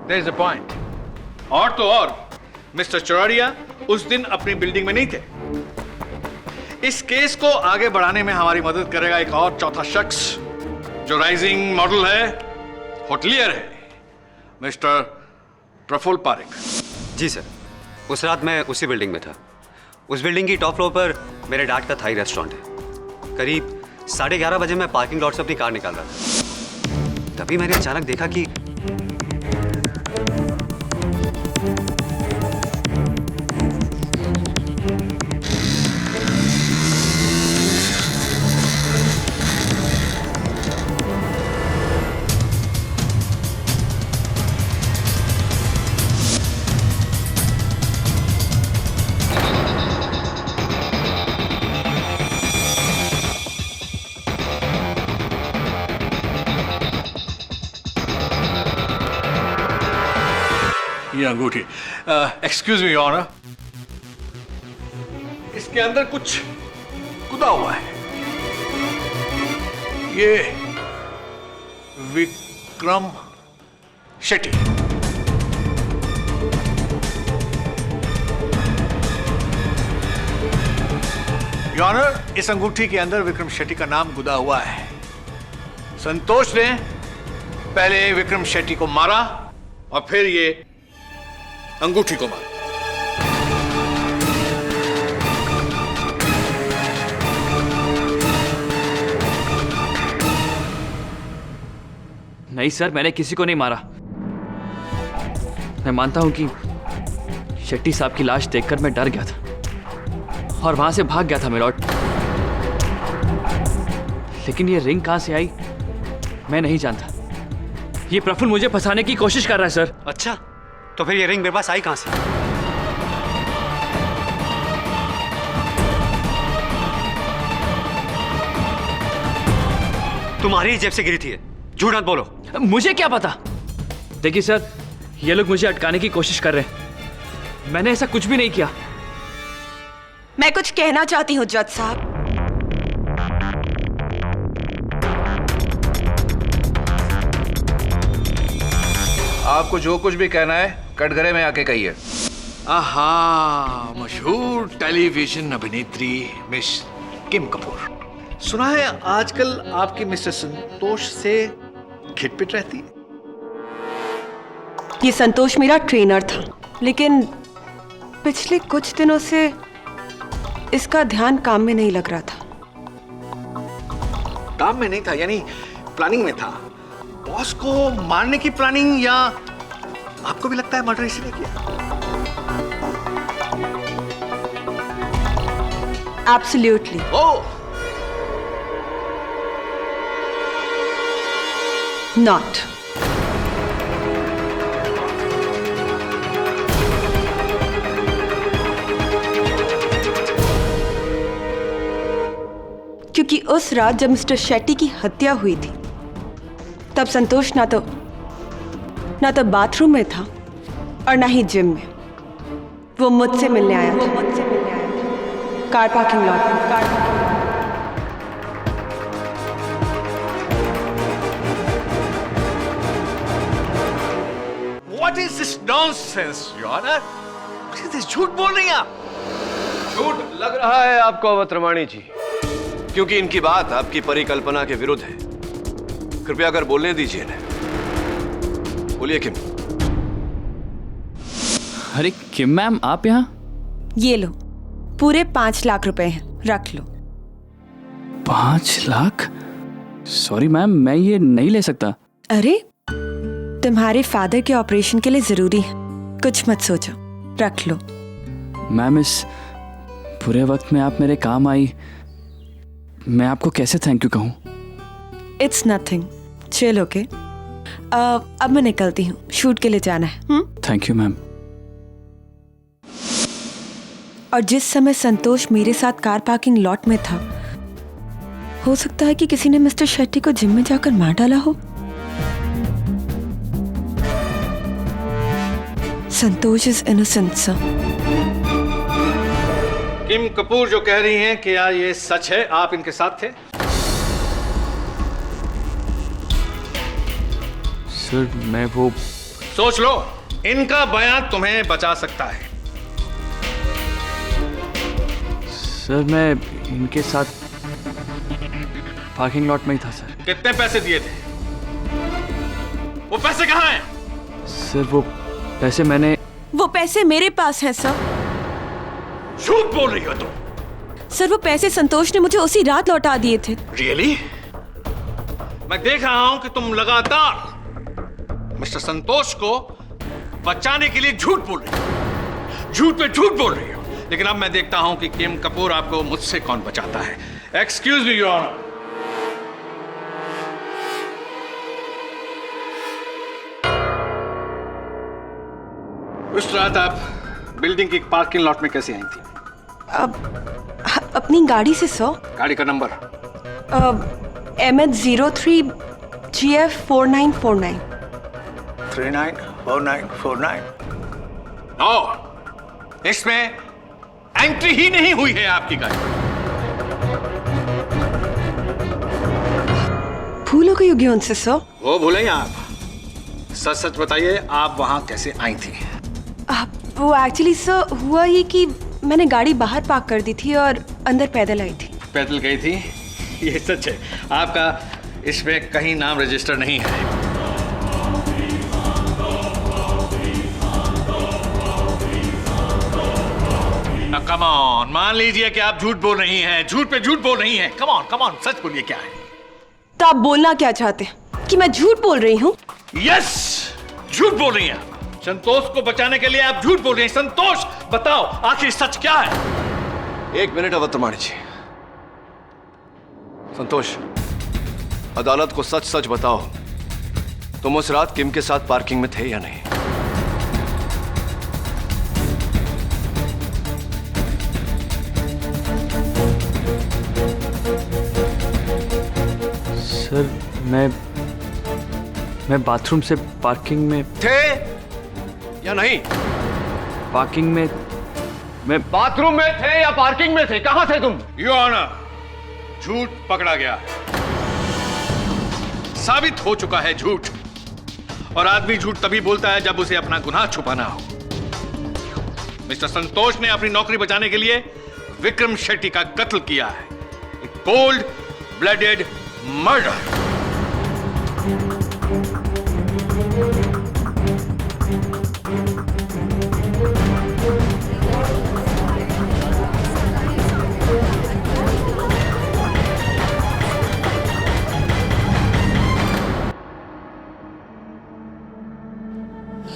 There is a point. और तो और, मिस्टर चौराडिया उस दिन अपनी बिल्डिंग में नहीं थे। इस केस को आगे बढ़ाने में हमारी मदद करेगा एक और चौथा शख्स जो राइजिंग मॉडल है, होटलियर है, मिस्टर प्रफुल्ल पारेख। जी सर, उस रात मैं उसी बिल्डिंग में था। उस बिल्डिंग की टॉप फ्लोर पर मेरे डैड का थाई रेस्टोरेंट है। करीब 11:30 बजे मैं पार्किंग लॉट से अपनी कार निकाल रहा था। तभी मैंने अचानक देखा कि ये अंगूठी। एक्सक्यूज मी योर ऑनर, इसके अंदर कुछ खुदा हुआ है। ये विक्रम शेट्टी। योर ऑनर, इस अंगूठी के अंदर विक्रम शेट्टी का नाम गुदा हुआ है। संतोष ने पहले विक्रम शेट्टी को मारा और फिर ये अंगूठी को मारा। नहीं सर, मैंने किसी को नहीं मारा। मैं मानता हूं कि शेट्टी साहब की लाश देखकर मैं डर गया था और वहां से भाग गया था मिलॉर्ड। लेकिन ये रिंग कहां से आई मैं नहीं जानता। ये प्रफुल्ल मुझे फंसाने की कोशिश कर रहा है सर। अच्छा, तो फिर ये रिंग मेरे पास आई कहां से? तुम्हारी जेब से गिरी थी। झूठ मत बोलो। मुझे क्या पता। देखिए सर, ये लोग मुझे अटकाने की कोशिश कर रहे हैं। मैंने ऐसा कुछ भी नहीं किया। मैं कुछ कहना चाहती हूँ जज साहब। आपको जो कुछ भी कहना है कटघरे में आके कहिए। आहा, मशहूर टेलीविजन अभिनेत्री मिस किम कपूर। सुना है आजकल आपकी मिस्टर संतोष से खिटपिट रहती है। ये संतोष मेरा ट्रेनर था, लेकिन पिछले कुछ दिनों से इसका ध्यान काम में नहीं लग रहा था। काम में नहीं था यानी प्लानिंग में था। बॉस को मारने की प्लानिंग, या आपको भी लगता है मर्डर इसने किया? एब्सोल्युटली। Oh, not. क्योंकि उस रात जब मिस्टर शेट्टी की हत्या हुई थी, तब संतोष ना तो बाथरूम में था और ना ही जिम में। वो मुझसे मिलने आया था कार पार्किंग लॉट में। What is this nonsense, Your Honor? झूठ बोल रही हैं आप। झूठ लग रहा है आपको अवतरवाणी जी, क्योंकि इनकी बात आपकी परिकल्पना के विरुद्ध है। कृपया कर बोलने दीजिए इन्हें। बोलिए किम। अरे किम मैम, आप यहाँ? ये लो, पूरे 5 लाख रुपए हैं, रख लो। 5 लाख? सॉरी मैम, मैं ये नहीं ले सकता। अरे, तुम्हारे फादर के ऑपरेशन के लिए जरूरी है, कुछ मत सोचो, रख लो। मैम, इस बुरे वक्त में आप मेरे काम आई, मैं आपको कैसे थैंक यू कहूँ? It's nothing, chill okay. अब मैं निकलती हूँ, शूट के लिए जाना है। Thank you ma'am. और जिस समय संतोष मेरे साथ कार पार्किंग लॉट में था, हो सकता है कि किसी ने मिस्टर शेट्टी को जिम में जाकर मार डाला हो। संतोष इज इनोसेंट सर। किम कपूर जो कह रही हैं, क्या ये सच है? आप इनके साथ थे? सर, मैं वो... सोच लो, इनका बयान तुम्हें बचा सकता है। सर, मैं इनके साथ पार्किंग लॉट में ही था सर। कितने पैसे दिए थे? वो पैसे कहाँ हैं? सर, वो पैसे मैंने... वो पैसे मेरे पास हैं सर। झूठ बोल रही हो तुम। सर, वो पैसे संतोष ने मुझे उसी रात लौटा दिए थे। रियली? मैं देख रहा हूं कि तुम लगातार मिस्टर संतोष को बचाने के लिए झूठ बोल रही हो, झूठ पे झूठ बोल रही हो। लेकिन अब मैं देखता हूं कि किम कपूर आपको मुझसे कौन बचाता है। Excuse me your honour. उस रात आप बिल्डिंग की पार्किंग लॉट में कैसे आई थी? अपनी गाड़ी से सर। गाड़ी का नंबर? MH03 GF 4949। 394949। नो, इसमें एंट्री ही नहीं हुई है आपकी गाड़ी। भूल हो गई होगी उनसे सर। वो भूलेंगे आप। सच सच बताइए, आप वहां कैसे आई थी? वो एक्चुअली सर हुआ ये कि मैंने गाड़ी बाहर पार्क कर दी थी और अंदर पैदल आई थी। पैदल गई थी? ये सच है। आपका इसमें कहीं नाम रजिस्टर नहीं है। कम ऑन, मान लीजिए कि आप झूठ बोल रही हैं, झूठ पे झूठ बोल रही हैं। कम ऑन, सच बोलिए, क्या है? तो आप बोलना क्या चाहते हैं कि मैं झूठ बोल रही हूँ? यस, झूठ बोल रही हैं। संतोष को बचाने के लिए आप झूठ बोल रही हैं। संतोष, बताओ आखिर सच क्या है? 1 मिनट अवतरवाणी जी। संतोष, अदालत को सच सच बताओ तुम उस रात किम के साथ पार्किंग में थे या नहीं? सर मैं बाथरूम से पार्किंग में थे या नहीं? पार्किंग में मैं बाथरूम में थे या पार्किंग में थे? कहां थे तुम? योर ऑनर, झूठ पकड़ा गया है। साबित हो चुका है झूठ। और आदमी झूठ तभी बोलता है जब उसे अपना गुनाह छुपाना हो। मिस्टर संतोष ने अपनी नौकरी बचाने के लिए विक्रम शेट्टी का कत्ल किया है। Cold blooded murder.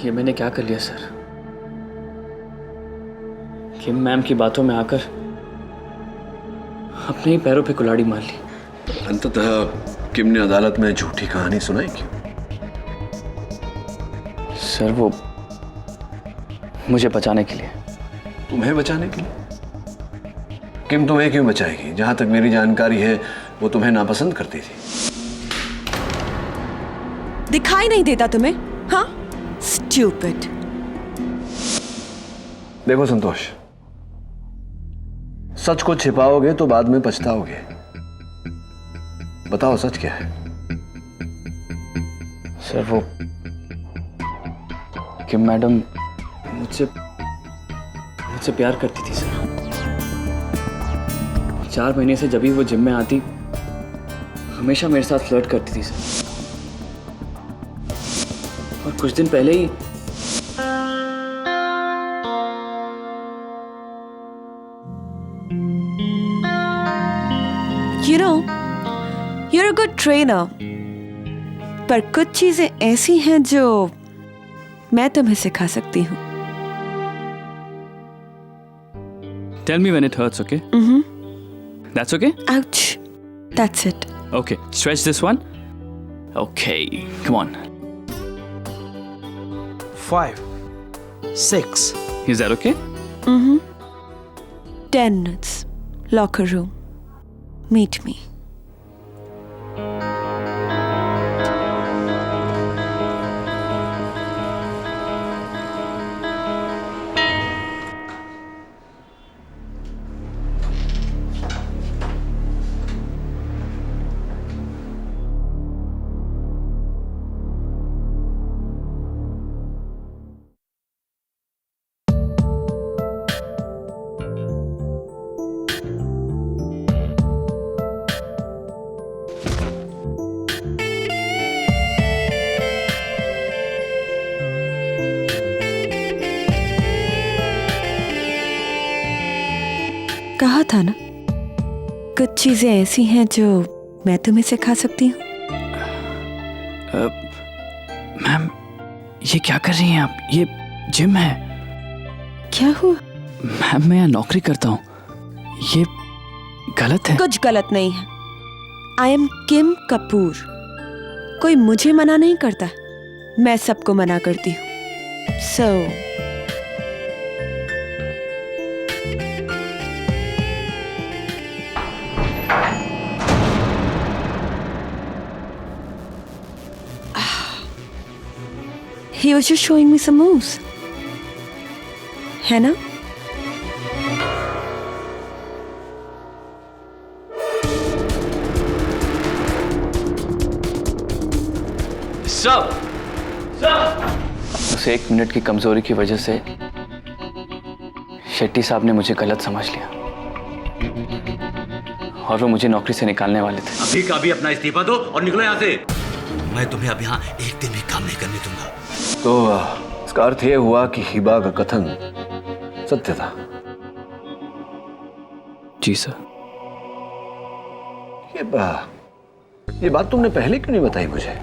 ये मैंने क्या कर लिया सर? किम मैम की बातों में आकर अपने ही पैरों पे कुल्हाड़ी मार ली। अंततः किम ने अदालत में झूठी कहानी सुनाई क्यों? सर वो मुझे बचाने के लिए। तुम्हें बचाने के लिए? किम तुम्हें क्यों बचाएगी? जहां तक मेरी जानकारी है वो तुम्हें नापसंद करती थी। दिखाई नहीं देता तुम्हें? हाँ, स्टूपिड। देखो संतोष, सच को छिपाओगे तो बाद में पछताओगे। बताओ सच क्या है? सर वो किम मैडम मुझसे प्यार करती थी सर। 4 महीने से जब भी वो जिम में आती हमेशा मेरे साथ फ्लर्ट करती थी सर। और कुछ दिन पहले ही You know, you're a good trainer. पर कुछ चीजें ऐसी हैं जो मैं तुम्हें सिखा सकती हूँ। Tell me when it hurts, okay? That's okay? Ouch. That's it. Okay, stretch this one. Okay, come on. 5, 6. Is that okay? 10 minutes. Locker room. Meet me. कहा था ना, कुछ चीजें ऐसी हैं जो मैं तुम्हें सिखा सकती हूँ। मैम, ये क्या कर रही हैं आप? ये जिम है। क्या हुआ? मैम, मैं यहाँ नौकरी करता हूँ। ये गलत है। कुछ गलत नहीं है। आई एम किम कपूर। कोई मुझे मना नहीं करता, मैं सबको मना करती हूँ। सो he was just showing me some moves, है ना? उस 1 मिनट की कमजोरी की वजह से शेट्टी साहब ने मुझे गलत समझ लिया और वो मुझे नौकरी से निकालने वाले थे। अभी का अभी अपना इस्तीफा दो और निकलो यहाँ से। मैं तुम्हें अब यहाँ एक दिन भी काम नहीं करने दूंगा। तो इसका अर्थ यह हुआ कि हिबा का कथन सत्य था। जी सर। ये बात तुमने पहले क्यों नहीं बताई मुझे?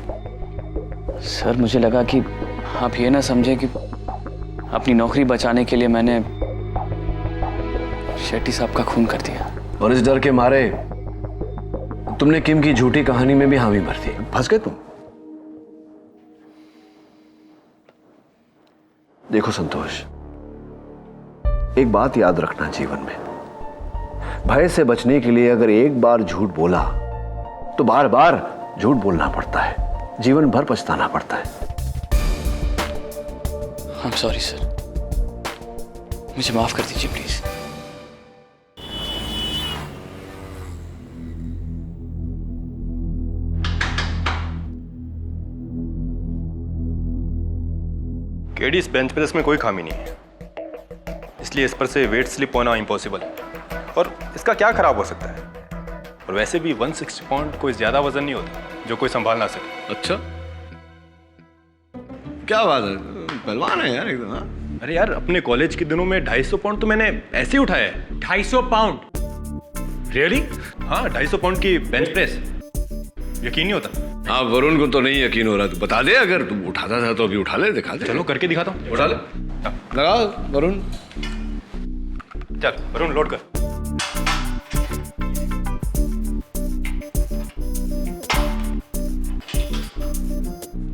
सर, मुझे लगा कि आप ये ना समझे कि अपनी नौकरी बचाने के लिए मैंने शेट्टी साहब का खून कर दिया। और इस डर के मारे तुमने किम की झूठी कहानी में भी हामी भर दी। फंस गए तुम। देखो संतोष, एक बात याद रखना जीवन में, भय से बचने के लिए अगर एक बार झूठ बोला तो बार बार झूठ बोलना पड़ता है, जीवन भर पछताना पड़ता है। I'm sorry सर, मुझे माफ कर दीजिए प्लीज। केडी, इस बेंच प्रेस में कोई खामी नहीं है, इसलिए इस पर से वेट स्लिप होना इम्पॉसिबल है। और इसका क्या खराब हो सकता है? और वैसे भी 160 पाउंड कोई ज्यादा वजन नहीं होता जो कोई संभाल ना सके। अच्छा, क्या बात है, पहलवान है यार एकदम। हाँ? अरे यार, अपने कॉलेज के दिनों में 250 पाउंड तो मैंने ऐसे ही उठाया है। 250 पाउंड? रियली? हाँ, 250 पाउंड की बेंच प्रेस, यकीन नहीं होता। हाँ, वरुण को तो नहीं यकीन हो रहा, तू बता दे, अगर तू उठाता था तो अभी उठा ले, दिखा दे। चलो करके दिखाता हूँ। उठा ले, लगा वरुण। चल वरुण, लोड कर।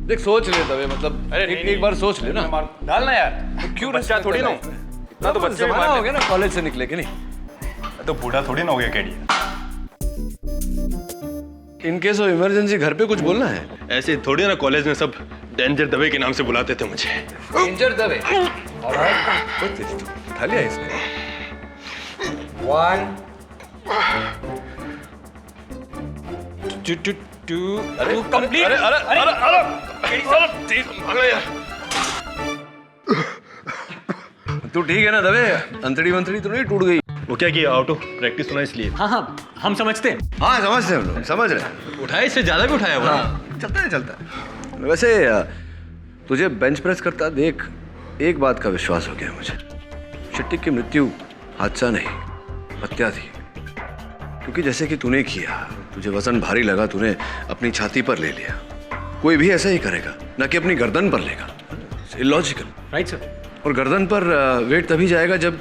देख, सोच ले तबे, मतलब एक बार सोच ले ना। डालना यार, तो क्यों बच्चा थोड़ी ना हूँ। इतना तो बच्चा हो गया ना कॉलेज से निकले कि नहीं? तो बूढ़ा थोड़ी ना हो गया KD. In case of emergency घर पे कुछ बोलना है? ऐसे थोड़ी ना, कॉलेज में सब डेंजर दवे के नाम से बुलाते थे मुझे। डेंजर दवे? उठा लिया इसने। 1 2 कंप्लीट। अरे तू ठीक है ना दवे? अंतड़ी वंतड़ी तो नहीं टूट गई? वो क्या किया, आउट ऑफ प्रैक्टिस होना इसलिए। हाँ, हम समझते हैं। हाँ, समझते हैं हम लोग, समझ रहे हैं। उठाया, इससे ज्यादा भी उठाया हुआ। हाँ, चलता है। वैसे तुझे बेंच प्रेस करता देख एक बात का विश्वास हो गया मुझे, शेट्टी की मृत्यु हादसा नहीं, हत्या थी। क्योंकि जैसे कि तूने किया, तुझे वजन भारी लगा, तूने अपनी छाती पर ले लिया। कोई भी ऐसा ही करेगा, ना कि अपनी गर्दन पर लेगा। Illogical, right sir. और गर्दन पर वेट तभी जाएगा जब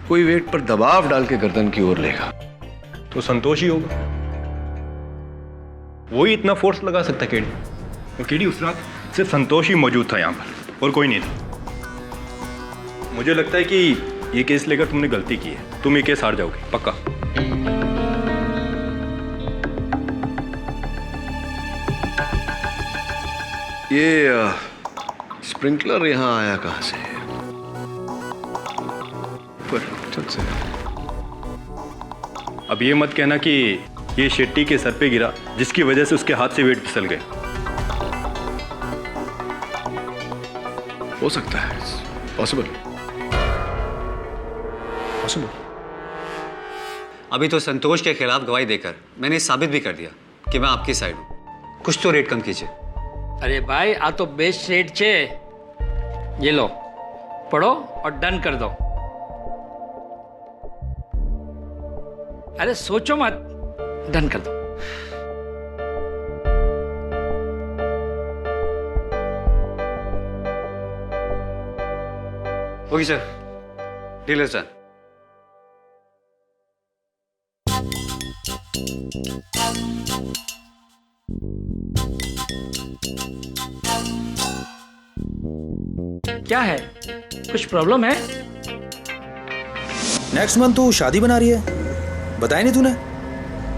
कोई वेट पर दबाव डाल के गर्दन की ओर लेगा। तो संतोष ही होगा, वो ही इतना फोर्स लगा सकता है केडी। और केडी, उस रात सिर्फ संतोष ही मौजूद था यहाँ पर, और कोई नहीं था। मुझे लगता है कि ये केस लेकर तुमने गलती की है, तुम ये केस हार जाओगे पक्का। ये स्प्रिंकलर यहाँ आया कहाँ से? से अब ये मत कहना कि ये शेट्टी के सर पे गिरा, जिसकी वजह से उसके हाथ से वेट फिसल गए। हो सकता है, पॉसिबल। अभी तो संतोष के खिलाफ गवाही देकर मैंने साबित भी कर दिया कि मैं आपकी साइड हूं। कुछ तो रेट कम कीजिए। अरे भाई, आ तो बेस्ट रेट छे। ये लो, पढ़ो और डन कर दो। अरे सोचो मत, डन कर दो। Okay sir, deal is done. क्या है, कुछ प्रॉब्लम है? नेक्स्ट मंथ तू शादी बना रही है, बताया नहीं तूने?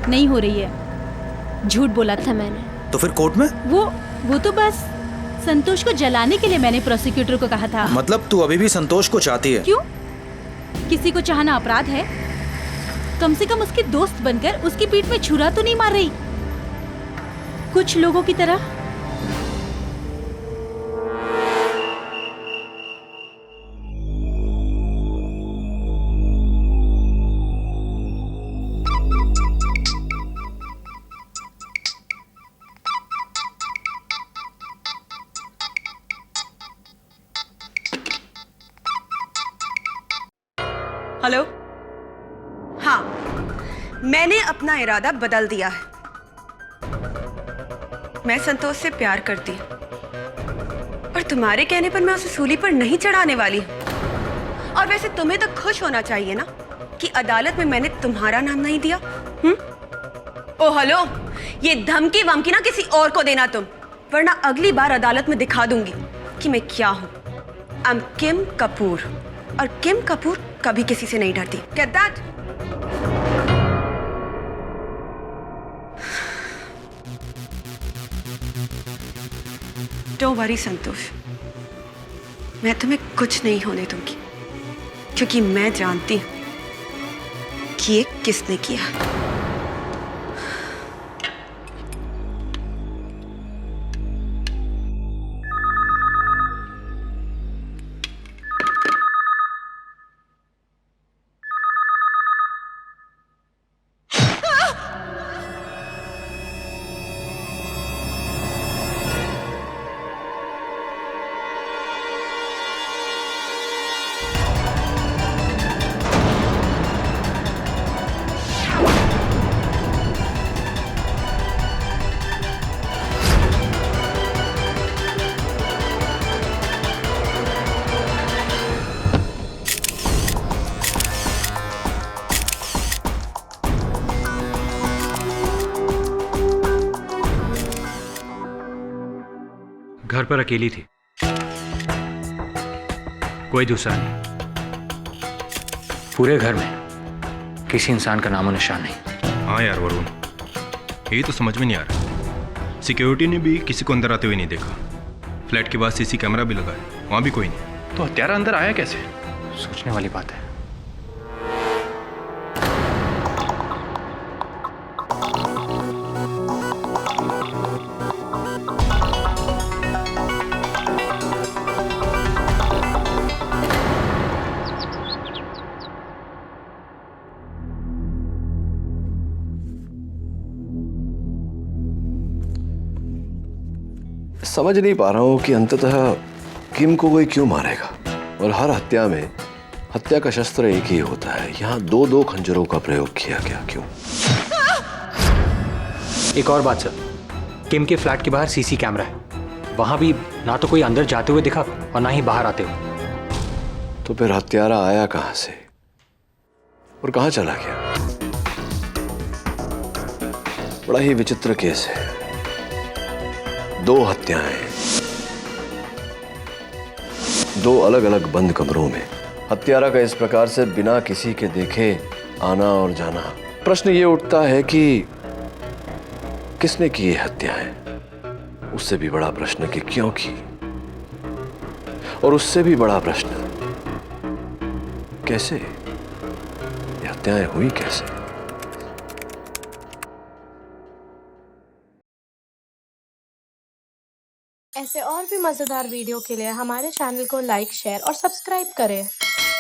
नहीं हो रही है, झूठ बोला था मैंने। तो फिर कोर्ट में? वो तो बस संतोष को जलाने के लिए मैंने प्रोसिक्यूटर को कहा था। मतलब तू अभी भी संतोष को चाहती है? क्यों? किसी को चाहना अपराध है? कम से कम उसकी दोस्त बनकर उसकी पीठ में छुरा तो नहीं मार रही, कुछ लोगों की तरह। हेलो। हाँ, मैंने अपना इरादा बदल दिया है। मैं संतोष से प्यार करती हूँ और तुम्हारे कहने पर मैं उसे सूली पर नहीं चढ़ाने वाली हूँ। और वैसे तुम्हें तो खुश होना चाहिए ना कि अदालत में मैंने तुम्हारा नाम नहीं दिया। ओ हेलो, ये धमकी वमकी ना किसी और को देना तुम, वरना अगली बार अदालत में दिखा दूंगी कि मैं क्या हूँ। आई एम किम कपूर और किम कपूर कभी किसी से नहीं डरती। Get that? डोंट वरी संतोष, मैं तुम्हें कुछ नहीं होने दूंगी, क्योंकि मैं जानती हूं कि ये किसने किया। घर पर अकेली थी, कोई दूसरा नहीं। पूरे घर में किसी इंसान का नामो निशान नहीं। हाँ यार वरुण, यही तो समझ में नहीं आ रहा। सिक्योरिटी ने भी किसी को अंदर आते हुए नहीं देखा। फ्लैट के बाद सीसी कैमरा भी लगा है, वहां भी कोई नहीं। तो हत्यारा अंदर आया कैसे? सोचने वाली बात है। समझ नहीं पा रहा हूं कि अंततः किम को कोई क्यों मारेगा, और हर हत्या में हत्या का शस्त्र एक ही होता है। यहां दो दो खंजरों का प्रयोग किया गया, क्यों? एक और बात सर, किम के फ्लैट के बाहर सीसी कैमरा है, वहां भी ना तो कोई अंदर जाते हुए दिखा और ना ही बाहर आते हुए। तो फिर हत्यारा आया कहां से और कहां चला गया? बड़ा ही विचित्र केस है। दो हत्याएं, दो अलग अलग बंद कमरों में। हत्यारा का इस प्रकार से बिना किसी के देखे आना और जाना। प्रश्न ये उठता है कि किसने की ये हत्याएं? उससे भी बड़ा प्रश्न कि क्यों की, और उससे भी बड़ा प्रश्न कैसे? ये हत्याएं हुई कैसे? ऐसे और भी मज़ेदार वीडियो के लिए हमारे चैनल को लाइक, शेयर और सब्सक्राइब करें।